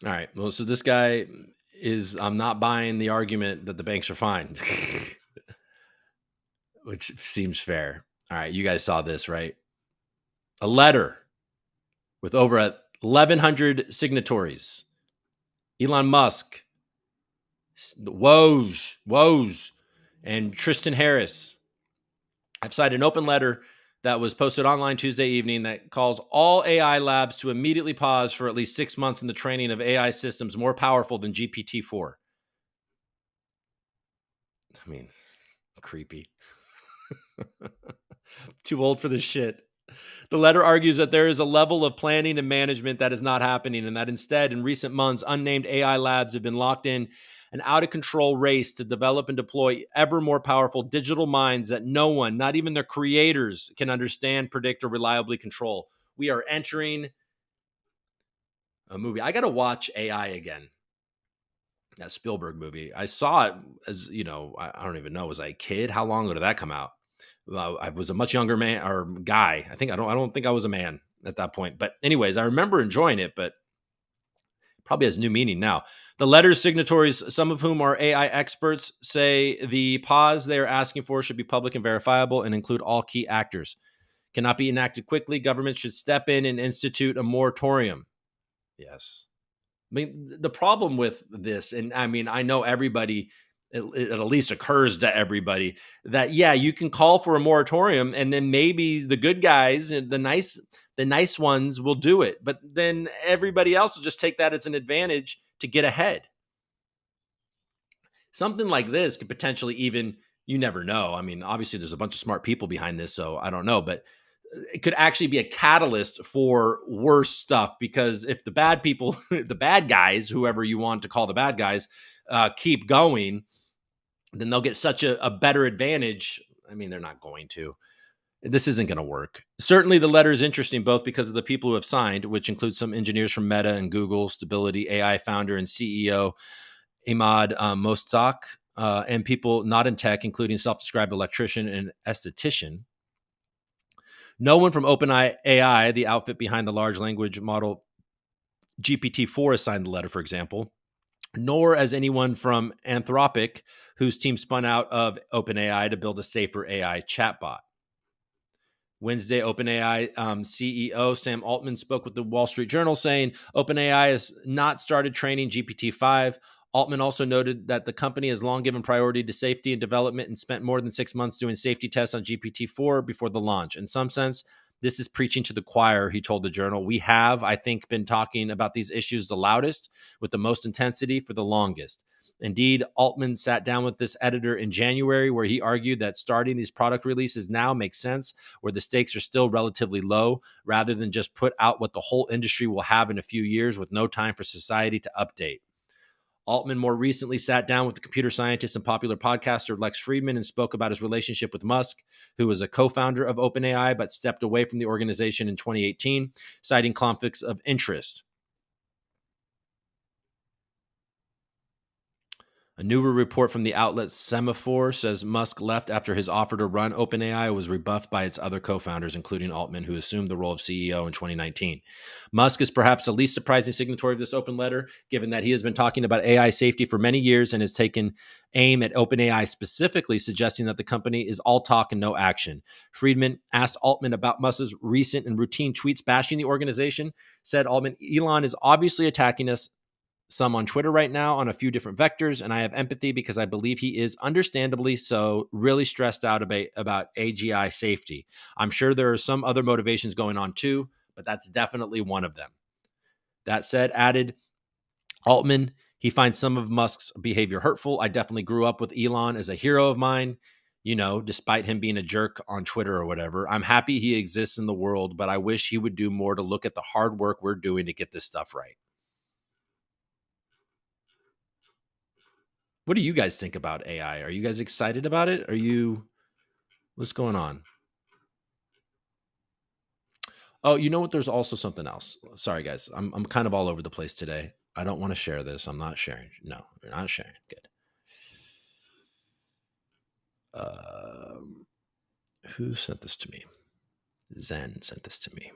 All right. Well, so this guy is, I'm not buying the argument that the banks are fine, which seems fair. All right. You guys saw this, right? A letter with over 1,100 signatories. Elon Musk, Woj, and Tristan Harris have signed an open letter that was posted online Tuesday evening that calls all AI labs to immediately pause for at least 6 months in the training of AI systems more powerful than GPT-4. I mean, creepy. Too old for this shit. The letter argues that there is a level of planning and management that is not happening, and that instead, in recent months, unnamed AI labs have been locked in an out of control race to develop and deploy ever more powerful digital minds that no one, not even their creators, can understand, predict, or reliably control. We are entering a movie. I got to watch AI again. That Spielberg movie. I saw it as, I don't even know. Was I a kid? How long ago did that come out? I was a much younger man or guy. I don't think I was a man at that point. But anyways, I remember enjoying it, but probably has new meaning now. The letter's signatories, some of whom are AI experts, say the pause they are asking for should be public and verifiable and include all key actors. Cannot be enacted quickly. Government should step in and institute a moratorium. Yes. I mean, the problem with this, and I mean, I know everybody, it at least occurs to everybody that, yeah, you can call for a moratorium and then maybe the good guys and the nice ones will do it. But then everybody else will just take that as an advantage to get ahead. Something like this could potentially even, you never know. I mean, obviously there's a bunch of smart people behind this, so I don't know, but it could actually be a catalyst for worse stuff, because if the bad people, the bad guys, whoever you want to call the bad guys, keep going, then they'll get such a better advantage. I mean, they're not going to. This isn't going to work. Certainly, the letter is interesting both because of the people who have signed, which includes some engineers from Meta and Google, Stability AI founder and CEO Ahmad Mostak, and people not in tech, including self-described electrician and esthetician. No one from OpenAI, the outfit behind the large language model GPT-4, has signed the letter, for example, nor has anyone from Anthropic, whose team spun out of OpenAI to build a safer AI chatbot. Wednesday, OpenAI CEO Sam Altman spoke with the Wall Street Journal saying OpenAI has not started training GPT-5. Altman also noted that the company has long given priority to safety and development and spent more than 6 months doing safety tests on GPT-4 before the launch. In some sense, this is preaching to the choir, he told the Journal. We have, I think, been talking about these issues the loudest with the most intensity for the longest. Indeed, Altman sat down with this editor in January, where he argued that starting these product releases now makes sense, where the stakes are still relatively low, rather than just put out what the whole industry will have in a few years with no time for society to update. Altman more recently sat down with the computer scientist and popular podcaster Lex Fridman and spoke about his relationship with Musk, who was a co-founder of OpenAI but stepped away from the organization in 2018, citing conflicts of interest. A newer report from the outlet Semaphore says Musk left after his offer to run OpenAI was rebuffed by its other co-founders, including Altman, who assumed the role of CEO in 2019. Musk is perhaps the least surprising signatory of this open letter, given that he has been talking about AI safety for many years and has taken aim at OpenAI specifically, suggesting that the company is all talk and no action. Friedman asked Altman about Musk's recent and routine tweets bashing the organization, said Altman, Elon is obviously attacking us, some on Twitter right now on a few different vectors, and I have empathy because I believe he is understandably so really stressed out about AGI safety. I'm sure there are some other motivations going on too, but that's definitely one of them. That said, added Altman, he finds some of Musk's behavior hurtful. I definitely grew up with Elon as a hero of mine, despite him being a jerk on Twitter or whatever. I'm happy he exists in the world, but I wish he would do more to look at the hard work we're doing to get this stuff right. What do you guys think about AI? Are you guys excited about it? What's going on? Oh, you know what? There's also something else. Sorry, guys. I'm kind of all over the place today. I don't want to share this. I'm not sharing. No, you're not sharing. Good. Who sent this to me? Zen sent this to me.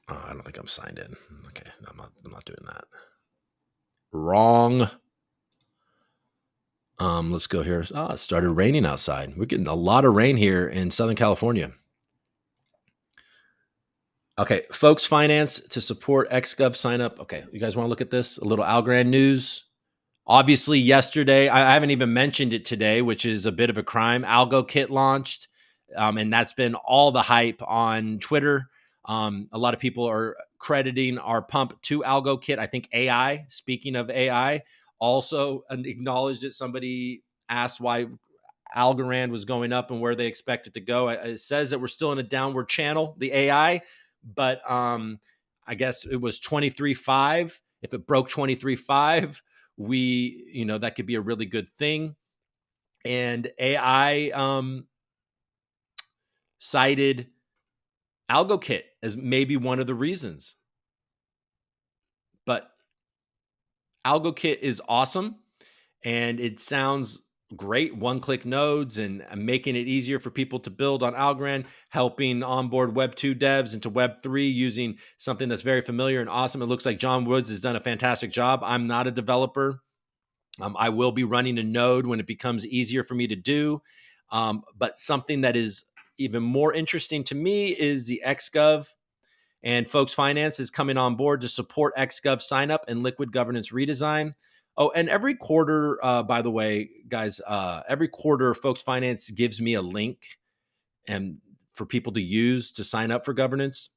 Oh, I don't think I'm signed in. Okay, I'm not doing that. Wrong. Let's go here. Oh, it started raining outside. We're getting a lot of rain here in Southern California. Okay, folks, finance to support XGov sign up. Okay, you guys want to look at this? A little Algorand news. Obviously, yesterday, I haven't even mentioned it today, which is a bit of a crime. AlgoKit launched, and that's been all the hype on Twitter. A lot of people are crediting our pump to AlgoKit. I think AI, speaking of AI, also acknowledged that somebody asked why Algorand was going up and where they expect it to go. It says that we're still in a downward channel, the AI, but I guess it was 23.5. If it broke 23.5, that could be a really good thing. And AI cited AlgoKit as maybe one of the reasons. But AlgoKit is awesome, and it sounds great. One-click nodes and making it easier for people to build on Algorand, helping onboard Web 2 devs into Web 3 using something that's very familiar and awesome. It looks like John Woods has done a fantastic job. I'm not a developer. I will be running a node when it becomes easier for me to do. But something that is even more interesting to me is the XGov. And Folks Finance is coming on board to support XGov sign up and liquid governance redesign. Oh, and every quarter, by the way, guys, every quarter, Folks Finance gives me a link and for people to use to sign up for governance.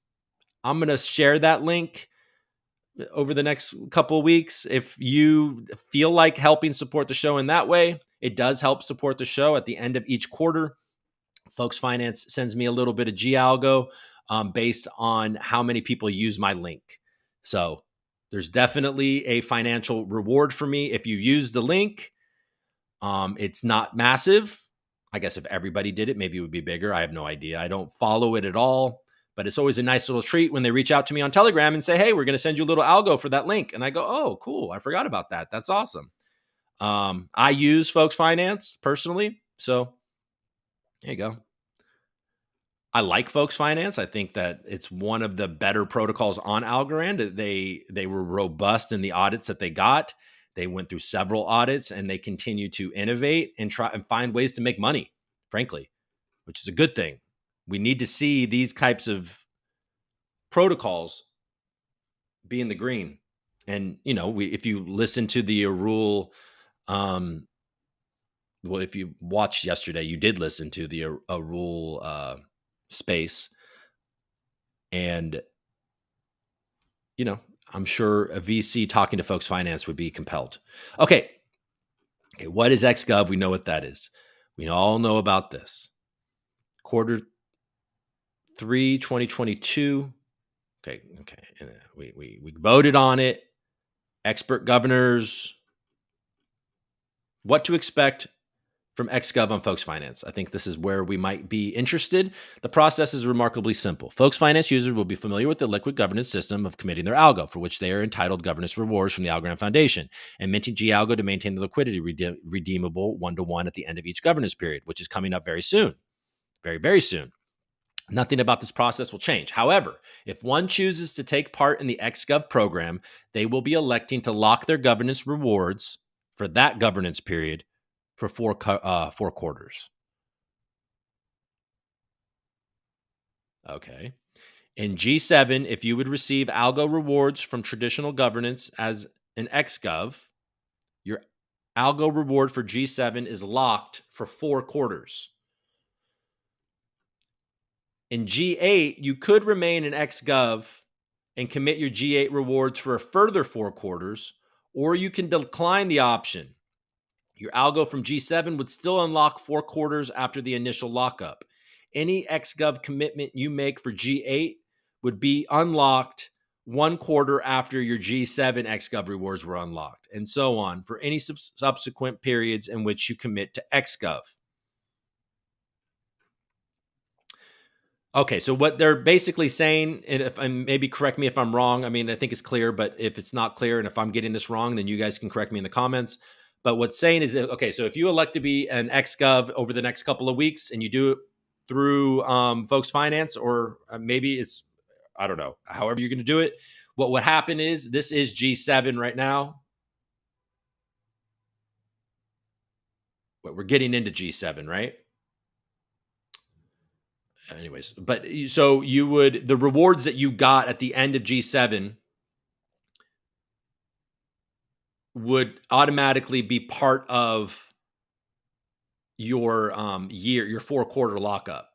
I'm going to share that link over the next couple of weeks. If you feel like helping support the show in that way, it does help support the show. At the end of each quarter, Folks Finance sends me a little bit of G-Algo based on how many people use my link. So there's definitely a financial reward for me if you use the link. It's not massive. I guess if everybody did it, maybe it would be bigger. I have no idea. I don't follow it at all. But it's always a nice little treat when they reach out to me on Telegram and say, hey, we're going to send you a little algo for that link. And I go, oh, cool. I forgot about that. That's awesome. I use Folks Finance personally. So there you go. I like Folks Finance. I think that it's one of the better protocols on Algorand. They were robust in the audits that they got. They went through several audits and they continue to innovate and try and find ways to make money, frankly, which is a good thing. We need to see these types of protocols be in the green. And, if you listen to the Arul well, if you watched yesterday, you did listen to the a rule space, and you know, I'm sure a VC talking to folks finance would be compelled. Okay, what is XGov? We know what that is. We all know about this. Quarter 3, 2022. Okay. We voted on it. Expert governors. What to expect from XGov on Folks Finance. I think this is where we might be interested. The process is remarkably simple. Folks Finance users will be familiar with the liquid governance system of committing their algo, for which they are entitled governance rewards from the Algorand Foundation, and minting G-Algo to maintain the liquidity redeemable 1-to-1 at the end of each governance period, which is coming up very soon. Very, very soon. Nothing about this process will change. However, if one chooses to take part in the XGov program, they will be electing to lock their governance rewards for that governance period for four quarters. Okay. In G7, if you would receive algo rewards from traditional governance as an XGov, your algo reward for G7 is locked for 4 quarters. In G8, you could remain in XGov and commit your G8 rewards for a further 4 quarters, or you can decline the option. Your algo from G7 would still unlock 4 quarters after the initial lockup. Any XGov commitment you make for G8 would be unlocked 1 quarter after your G7 XGov rewards were unlocked, and so on for any subsequent periods in which you commit to XGov. Okay, so what they're basically saying, and if maybe correct me if I'm wrong. I mean, I think it's clear, but if it's not clear, and if I'm getting this wrong, then you guys can correct me in the comments. But what's saying is, okay, so if you elect to be an XGov over the next couple of weeks, and you do it through Folks Finance, or maybe it's, I don't know, however you're going to do it, what would happen is, this is G7 right now. We're getting into G7, right? Anyways, but so you would, the rewards that you got at the end of G7 would automatically be part of your your 4 quarter lockup.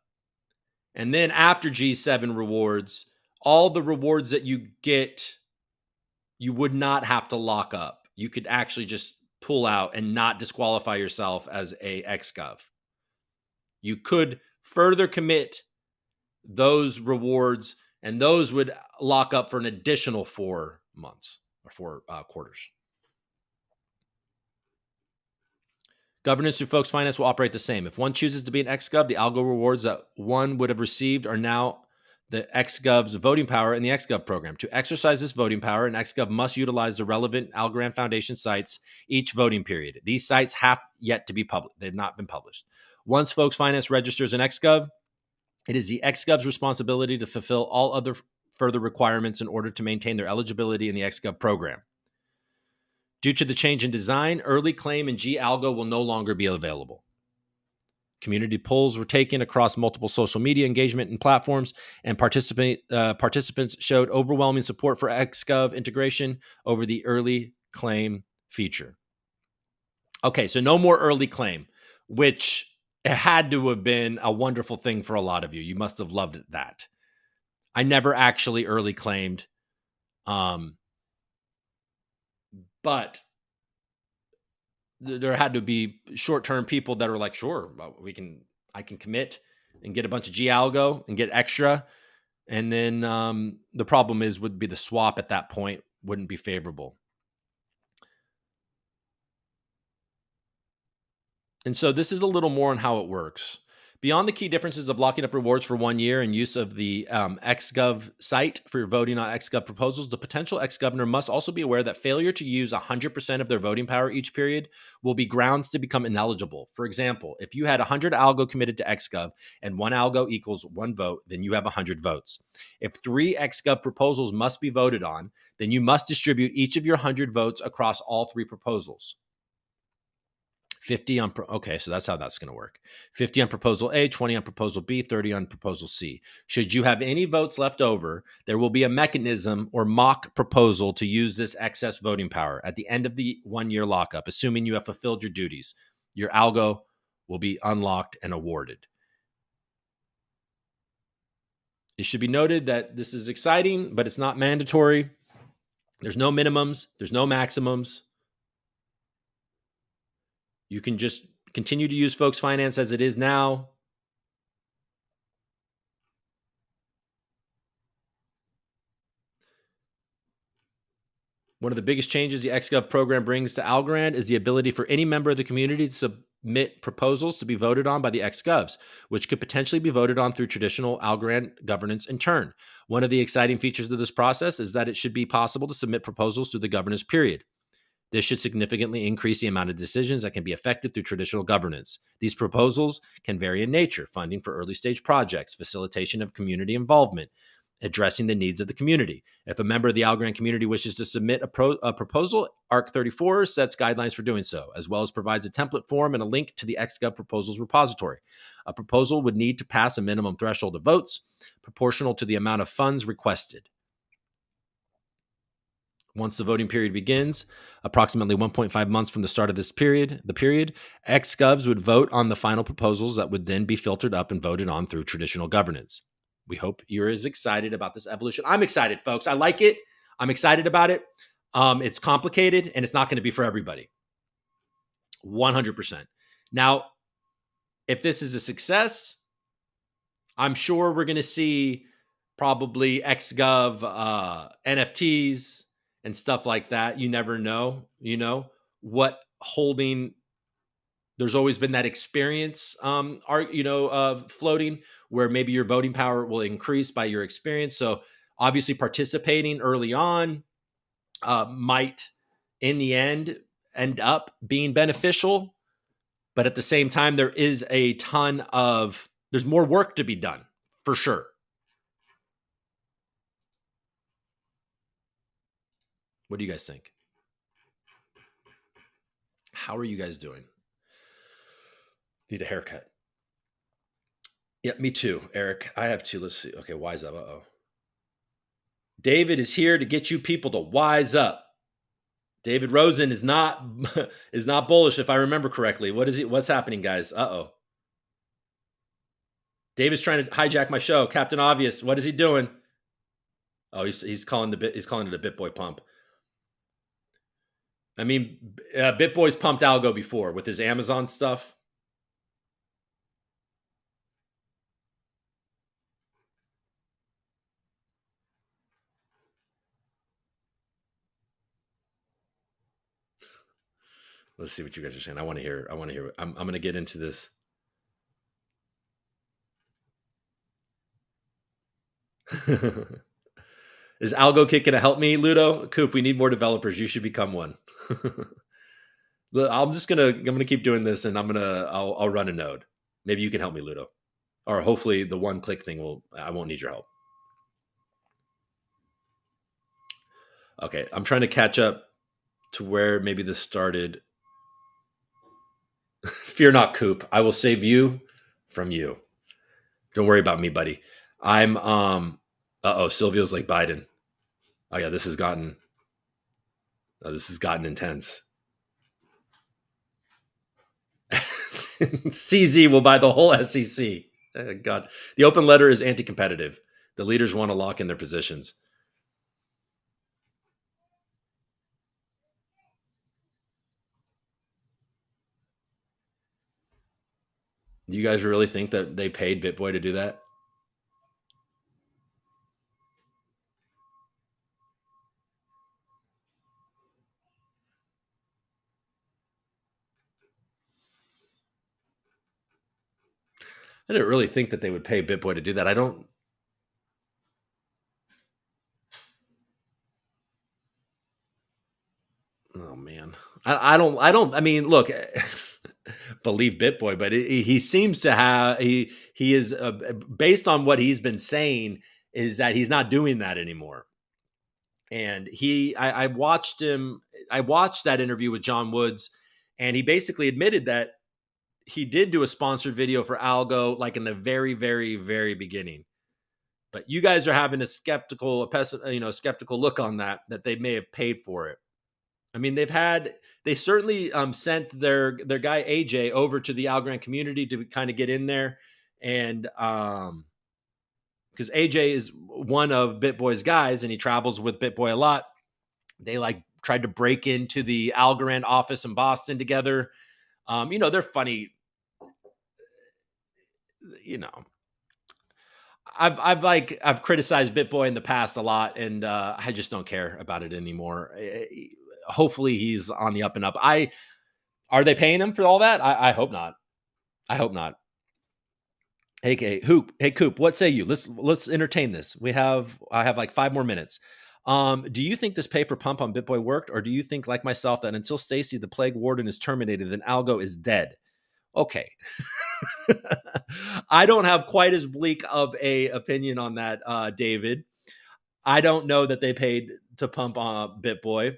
And then after G7 rewards, all the rewards that you get, you would not have to lock up. You could actually just pull out and not disqualify yourself as a XGov. You could further commit those rewards, and those would lock up for an additional 4 months or 4 quarters. Governance through Folks Finance will operate the same. If one chooses to be an XGov, the algo rewards that one would have received are now the XGov's voting power in the XGov program. To exercise this voting power, an XGov must utilize the relevant Algorand Foundation sites each voting period. These sites have yet to be published. They've not been published. Once Folks Finance registers an XGov, it is the XGov's responsibility to fulfill all other further requirements in order to maintain their eligibility in the XGov program. Due to the change in design, early claim and G-Algo will no longer be available. Community polls were taken across multiple social media engagement and platforms, and participants showed overwhelming support for XGov integration over the early claim feature. Okay, so no more early claim, which had to have been a wonderful thing for a lot of you. You must have loved that. I never actually early claimed, but there had to be short-term people that are like, sure, I can commit and get a bunch of G-Algo and get extra. And then the problem would be the swap at that point wouldn't be favorable. And so this is a little more on how it works. Beyond the key differences of locking up rewards for 1 year and use of the XGov site for voting on XGov proposals, the potential ex-governor must also be aware that failure to use 100% of their voting power each period will be grounds to become ineligible. For example, if you had 100 algo committed to XGov and 1 algo equals 1 vote, then you have 100 votes. If 3 XGov proposals must be voted on, then you must distribute each of your 100 votes across all 3 proposals. 50 on, okay, so that's how that's going to work. 50 on proposal A, 20 on proposal B, 30 on proposal C. Should you have any votes left over, there will be a mechanism or mock proposal to use this excess voting power at the end of the 1 year lockup, assuming you have fulfilled your duties. your algo will be unlocked and awarded. It should be noted that this is exciting, but it's not mandatory. There's no minimums, there's no maximums. You can just continue to use Folks Finance as it is now. One of the biggest changes the XGov program brings to Algorand is the ability for any member of the community to submit proposals to be voted on by the XGovs, which could potentially be voted on through traditional Algorand governance in turn. One of the exciting features of this process is that it should be possible to submit proposals through the governance period. This should significantly increase the amount of decisions that can be affected through traditional governance. These proposals can vary in nature: funding for early stage projects, facilitation of community involvement, addressing the needs of the community. If a member of the Algorand community wishes to submit a proposal, ARC 34 sets guidelines for doing so, as well as provides a template form and a link to the XGov proposals repository. A proposal would need to pass a minimum threshold of votes proportional to the amount of funds requested. Once the voting period begins, approximately 1.5 months from the start of the period, XGovs would vote on the final proposals that would then be filtered up and voted on through traditional governance. We hope you're as excited about this evolution. I'm excited, folks. I like it. I'm excited about it. It's complicated, and it's not going to be for everybody. 100%. Now, if this is a success, I'm sure we're going to see probably XGov NFTs and stuff like that. You never know, what holding. There's always been that experience, of floating, where maybe your voting power will increase by your experience. So obviously participating early on might, in the end up being beneficial. But at the same time, there's more work to be done, for sure. What do you guys think? How are you guys doing? Need a haircut. Yeah, me too, Eric. I have two. Let's see. Okay, wise up. Uh-oh. David is here to get you people to wise up. David Rosen is not is not bullish, if I remember correctly. What's happening, guys? Uh-oh. David's trying to hijack my show. Captain Obvious, what is he doing? Oh, he's calling it a BitBoy pump. I mean, BitBoy's pumped algo before with his Amazon stuff. Let's see what you guys are saying. I want to hear. I'm going to get into this. Is AlgoKit going to help me, Ludo? Coop, we need more developers. You should become one. I'm going to keep doing this, and I'll run a node. Maybe you can help me, Ludo. Or hopefully the one click thing I won't need your help. Okay, I'm trying to catch up to where maybe this started. Fear not, Coop. I will save you from you. Don't worry about me, buddy. I'm Silvio's like Biden. Oh yeah, this has gotten intense. CZ will buy the whole SEC. Oh, God, the open letter is anti-competitive. The leaders want to lock in their positions. Do you guys really think that they paid BitBoy to do that? I didn't really think that they would pay BitBoy to do that. I don't. Oh man, I don't. I mean, look, believe BitBoy, but he seems to have he is based on what he's been saying is that he's not doing that anymore. And I watched him. I watched that interview with John Woods, and he basically admitted that he did do a sponsored video for Algo, like in the very, very, very beginning. But you guys are having a skeptical look on that they may have paid for it. I mean, they certainly sent their guy AJ over to the Algorand community to kind of get in there, and because AJ is one of BitBoy's guys and he travels with BitBoy a lot. They like tried to break into the Algorand office in Boston together. They're funny. You know, I've criticized BitBoy in the past a lot, and I just don't care about it anymore. Hopefully, he's on the up and up. Are they paying him for all that? I hope not. I hope not. Hey Coop, what say you? Let's entertain this. I have like 5 more minutes. Do you think this pay for pump on BitBoy worked, or do you think, like myself, that until Stacy the Plague Warden is terminated, then Algo is dead? Okay. I don't have quite as bleak of a opinion on that, David. I don't know that they paid to pump on BitBoy.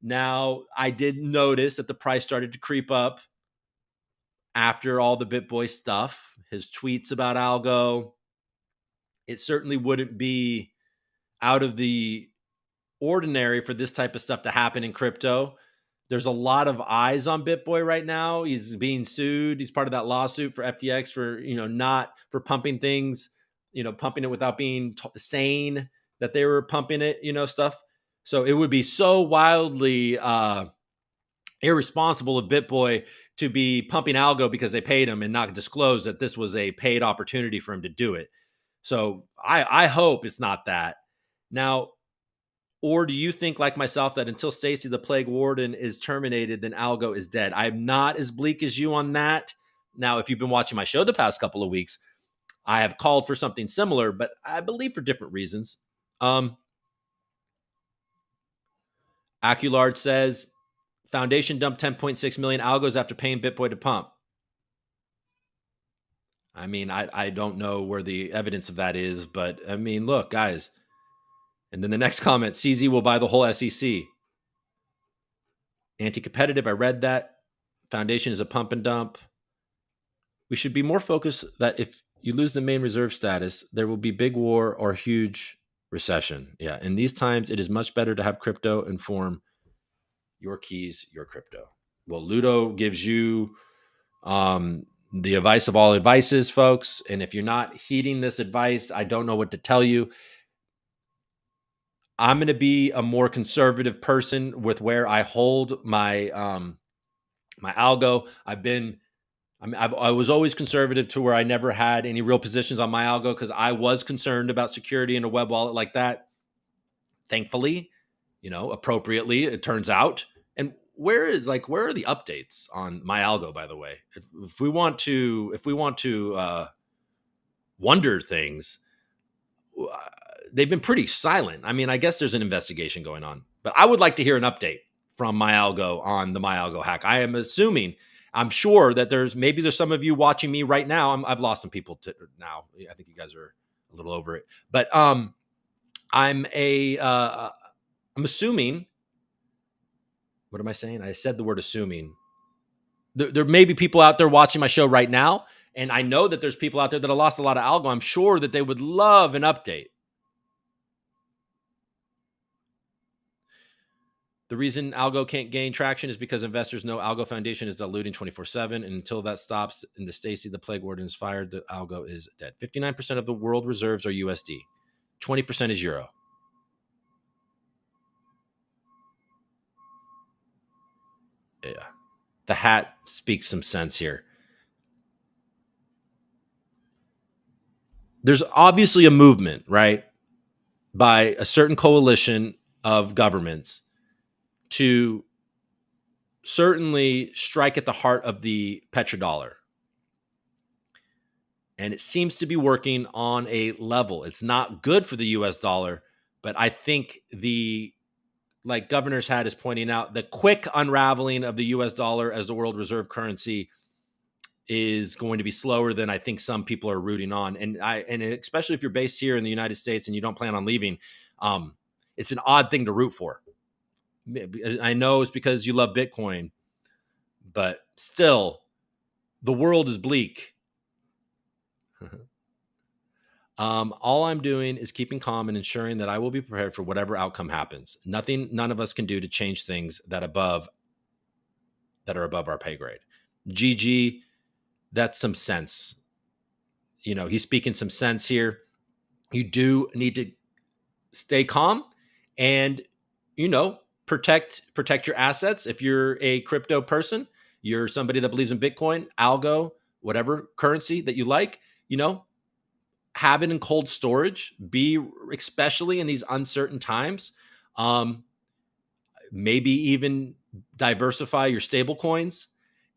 Now, I did notice that the price started to creep up after all the BitBoy stuff, his tweets about Algo. It certainly wouldn't be out of the ordinary for this type of stuff to happen in crypto. There's a lot of eyes on BitBoy right now. He's being sued. He's part of that lawsuit for FTX for, not for pumping things, pumping it without being sane that they were pumping it, stuff. So it would be so wildly irresponsible of BitBoy to be pumping Algo because they paid him and not disclose that this was a paid opportunity for him to do it. So I hope it's not that. Now, or do you think, like myself, that until Stacy the Plague Warden is terminated, then Algo is dead? I'm not as bleak as you on that. Now, if you've been watching my show the past couple of weeks, I have called for something similar, but I believe for different reasons. Aculard says, Foundation dumped 10.6 million algos after paying BitBoy to pump. I mean, I don't know where the evidence of that is, but I mean, look, guys. And then the next comment, CZ will buy the whole SEC. Anti-competitive, I read that. Foundation is a pump and dump. We should be more focused that if you lose the main reserve status, there will be big war or huge recession. Yeah, in these times, it is much better to have crypto inform your keys, your crypto. Well, Ludo gives you the advice of all advices, folks. And if you're not heeding this advice, I don't know what to tell you. I'm going to be a more conservative person with where I hold my my algo. I was always conservative to where I never had any real positions on my algo because I was concerned about security in a web wallet like that. Thankfully, appropriately, it turns out. And where are the updates on my algo? By the way, if we want to wonder things, they've been pretty silent. I mean, I guess there's an investigation going on, but I would like to hear an update from MyAlgo on the MyAlgo hack. I'm sure that there's some of you watching me right now. I've lost some people now. I think you guys are a little over it, but I'm assuming. What am I saying? I said the word assuming. There may be people out there watching my show right now, and I know that there's people out there that have lost a lot of algo. I'm sure that they would love an update. The reason Algo can't gain traction is because investors know Algo Foundation is diluting 24/7. And until that stops and the Stacy the Plague Warden is fired, the Algo is dead. 59% of the world reserves are USD. 20% is Euro. Yeah. The hat speaks some sense here. There's obviously a movement, right, by a certain coalition of governments to certainly strike at the heart of the petrodollar. And it seems to be working on a level. It's not good for the US dollar, but I think like Governor's Hat is pointing out, the quick unraveling of the US dollar as the world reserve currency is going to be slower than I think some people are rooting on. And especially if you're based here in the United States and you don't plan on leaving, it's an odd thing to root for. I know it's because you love Bitcoin, but still, the world is bleak. All I'm doing is keeping calm and ensuring that I will be prepared for whatever outcome happens. None of us can do to change things that are above our pay grade. GG, that's some sense. He's speaking some sense here. You do need to stay calm and protect your assets. If you're a crypto person, you're somebody that believes in Bitcoin, algo, whatever currency that you like, have it in cold storage. Be especially in these uncertain times. Maybe even diversify your stable coins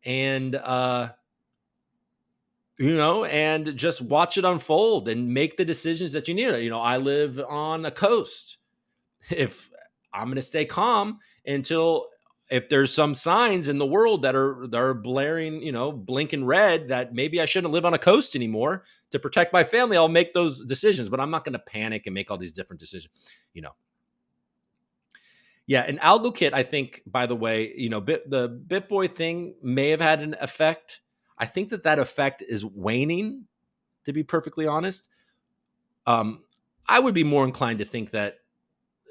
and and just watch it unfold and make the decisions that you need. I live on a coast. If I'm going to stay calm until if there's some signs in the world that are blaring, blinking red, that maybe I shouldn't live on a coast anymore to protect my family, I'll make those decisions. But I'm not going to panic and make all these different decisions. Yeah, an algo kit, I think, by the way, the BitBoy thing may have had an effect. I think that effect is waning, to be perfectly honest. I would be more inclined to think that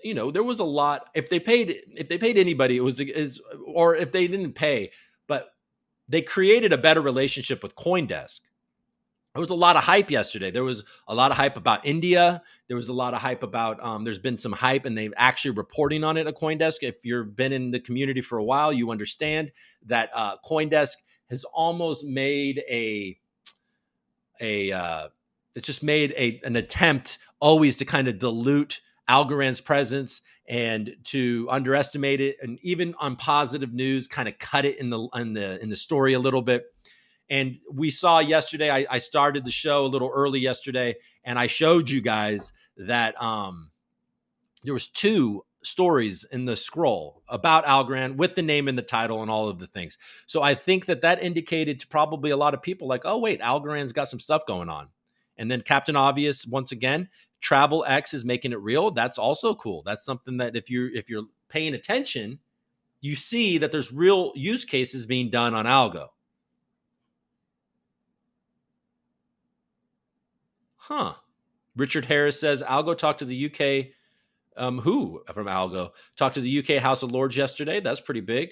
there was a lot. If they paid anybody, or if they didn't pay, but they created a better relationship with CoinDesk. There was a lot of hype yesterday. There was a lot of hype about India. There was a lot of hype about, there's been some hype and they've actually reporting on it at CoinDesk. If you've been in the community for a while, you understand that CoinDesk has almost made an attempt always to kind of dilute Algorand's presence and to underestimate it, and even on positive news, kind of cut it in the story a little bit. And we saw yesterday, I started the show a little early yesterday, and I showed you guys that there was 2 stories in the scroll about Algorand with the name in the title and all of the things. So I think that indicated to probably a lot of people like, oh, wait, Algorand's got some stuff going on. And then Captain Obvious, once again, Travel X is making it real. That's also cool. That's something that if you're paying attention, you see that there's real use cases being done on Algo. Huh. Richard Harris says, Algo talked to the UK. Who from Algo talked to the UK House of Lords yesterday? That's pretty big.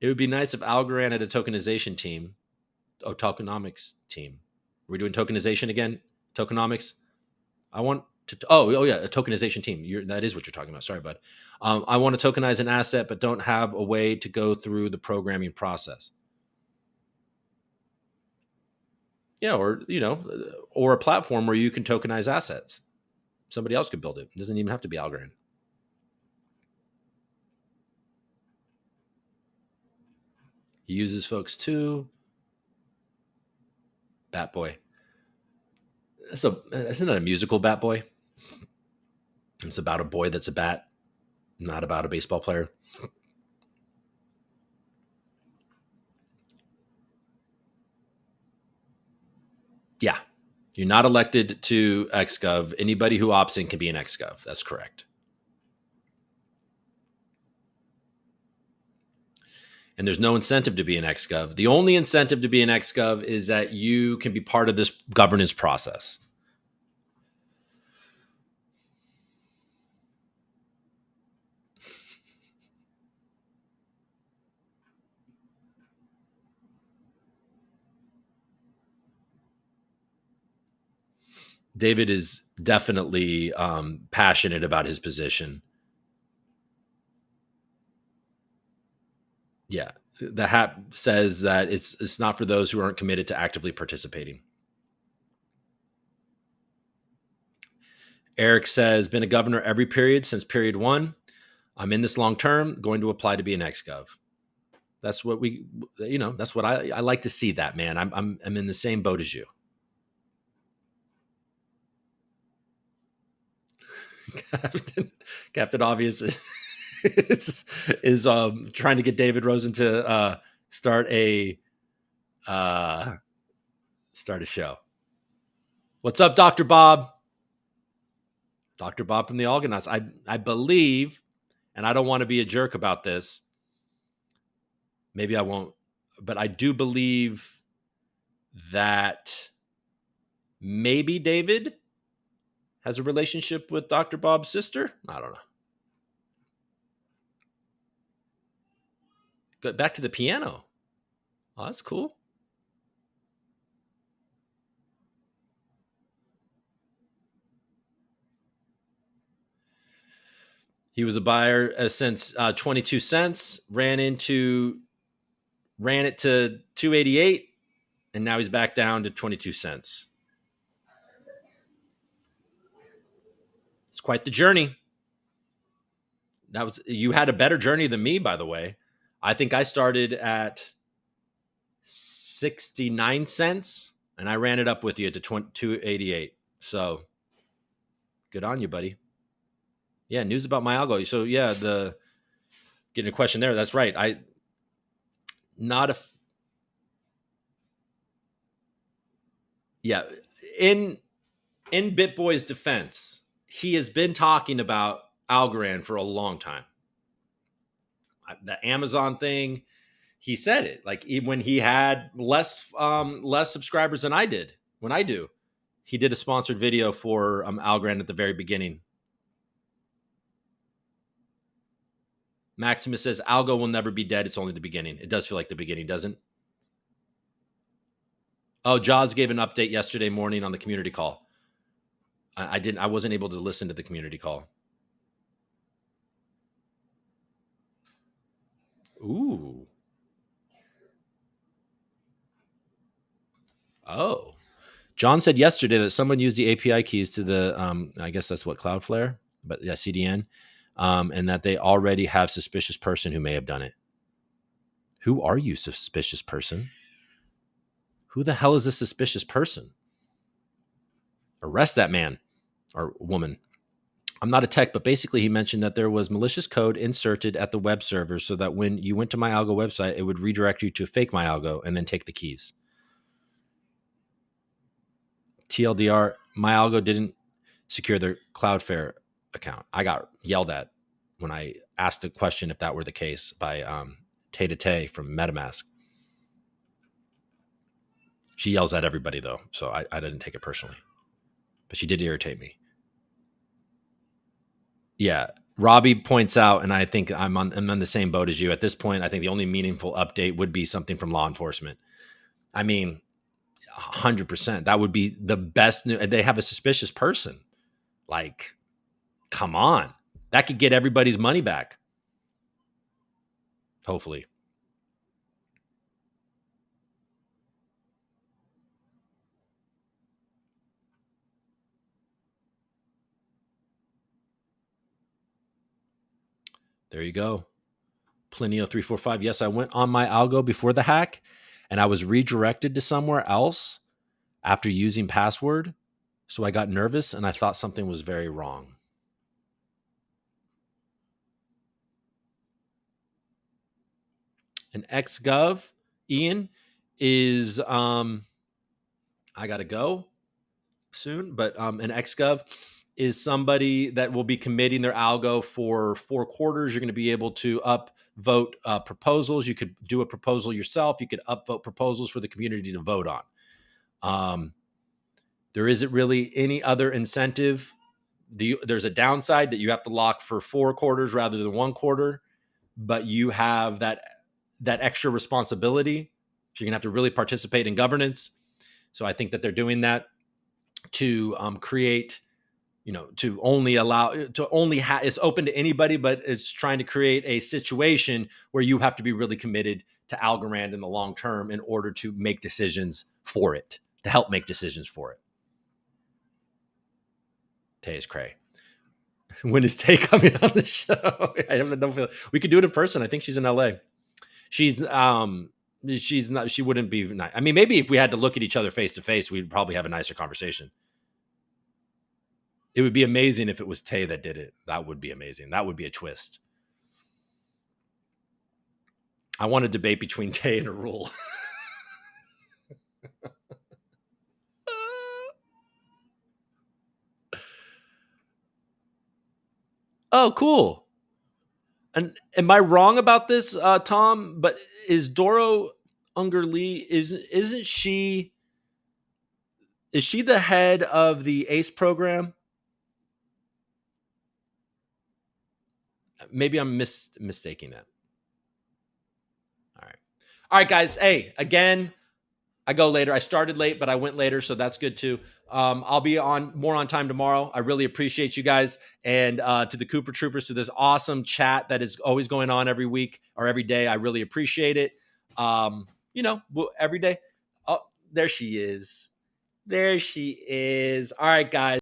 It would be nice if Algorand had a tokenization team. Oh, tokenomics team. We're doing tokenization again? Tokenomics? I want to. Oh yeah, a tokenization team. That is what you're talking about. Sorry, bud. I want to tokenize an asset, but don't have a way to go through the programming process. Yeah, or a platform where you can tokenize assets. Somebody else could build it. It doesn't even have to be Algorand. He uses folks too. Bat Boy. Isn't it a musical, Bat Boy? It's about a boy that's a bat, not about a baseball player. Yeah. You're not elected to XGov. Anybody who opts in can be an XGov. That's correct. And there's no incentive to be an XGov. The only incentive to be an XGov is that you can be part of this governance process. David is definitely passionate about his position. Yeah. The hat says that it's not for those who aren't committed to actively participating. Eric says, been a governor every period since period 1. I'm in this long term, going to apply to be an XGov. That's what that's what I like to see that, man. I'm in the same boat as you. Captain Obvious is trying to get David Rosen to start a show. What's up, Dr. Bob? Dr. Bob from the Algonauts. I believe, and I don't want to be a jerk about this. Maybe I won't, but I do believe that maybe David has a relationship with Dr. Bob's sister. I don't know. Go back to the piano. Oh, that's cool. He was a buyer since 22 cents, ran it to 288, and now he's back down to 22 cents. It's quite the journey. You had a better journey than me, by the way. I think I started at 69 cents and I ran it up with you to 288. So good on you, buddy. Yeah, news about my algo. So yeah, getting a question there. That's right. Yeah. In BitBoy's defense, he has been talking about Algorand for a long time. The Amazon thing, he said it like when he had less subscribers than I did. When I do, he did a sponsored video for Algorand at the very beginning. Maximus says algo will never be dead. It's only the beginning. It does feel like the beginning, doesn't? Oh, Jaws gave an update yesterday morning on the community call. I wasn't able to listen to the community call. Ooh. Oh. John said yesterday that someone used the API keys to the, I guess that's what, Cloudflare, but yeah, CDN, and that they already have suspicious person who may have done it. Who are you, suspicious person? Who the hell is this suspicious person? Arrest that man or woman. I'm not a tech, but basically he mentioned that there was malicious code inserted at the web server so that when you went to MyAlgo website, it would redirect you to a fake MyAlgo and then take the keys. TLDR, MyAlgo didn't secure their Cloudflare account. I got yelled at when I asked the question if that were the case by Tay from MetaMask. She yells at everybody though, so I didn't take it personally. But she did irritate me. Yeah. Robbie points out, and I think I'm on the same boat as you. At this point, I think the only meaningful update would be something from law enforcement. I mean, 100%. That would be the best news. They have a suspicious person. Like, come on. That could get everybody's money back. Hopefully. There you go. Plenio345. Yes, I went on MyAlgo before the hack and I was redirected to somewhere else after using password. So I got nervous and I thought something was very wrong. An XGov, Ian, is I gotta go soon, but an XGov is somebody that will be committing their algo for 4 quarters. You're going to be able to upvote proposals. You could do a proposal yourself. You could upvote proposals for the community to vote on. There isn't really any other incentive. There's a downside that you have to lock for 4 quarters rather than 1 quarter, but you have that extra responsibility. So you're going to have to really participate in governance. So I think that they're doing that to create, to only allow it's open to anybody, but it's trying to create a situation where you have to be really committed to Algorand in the long term in order to make decisions for it, to help make decisions for it. Tay is cray. When is Tay coming on the show? I have no feel. We could do it in person. I think she's in LA. She's not. She wouldn't be. I mean, maybe if we had to look at each other face to face, we'd probably have a nicer conversation. It would be amazing if it was Tay that did it. That would be amazing. That would be a twist. I want a debate between Tay and Arul. Oh, cool. And am I wrong about this, Tom? But is Doro Unger Lee, isn't she, is she the head of the ACE program? Maybe I'm mistaking that. All right. All right, guys. Hey, again, I go later. I started late, but I went later, so that's good too. I'll be on more on time tomorrow. I really appreciate you guys, and to the Cooper Troopers, to this awesome chat that is always going on every week or every day. I really appreciate it. Every day. Oh, there she is. There she is. All right, guys.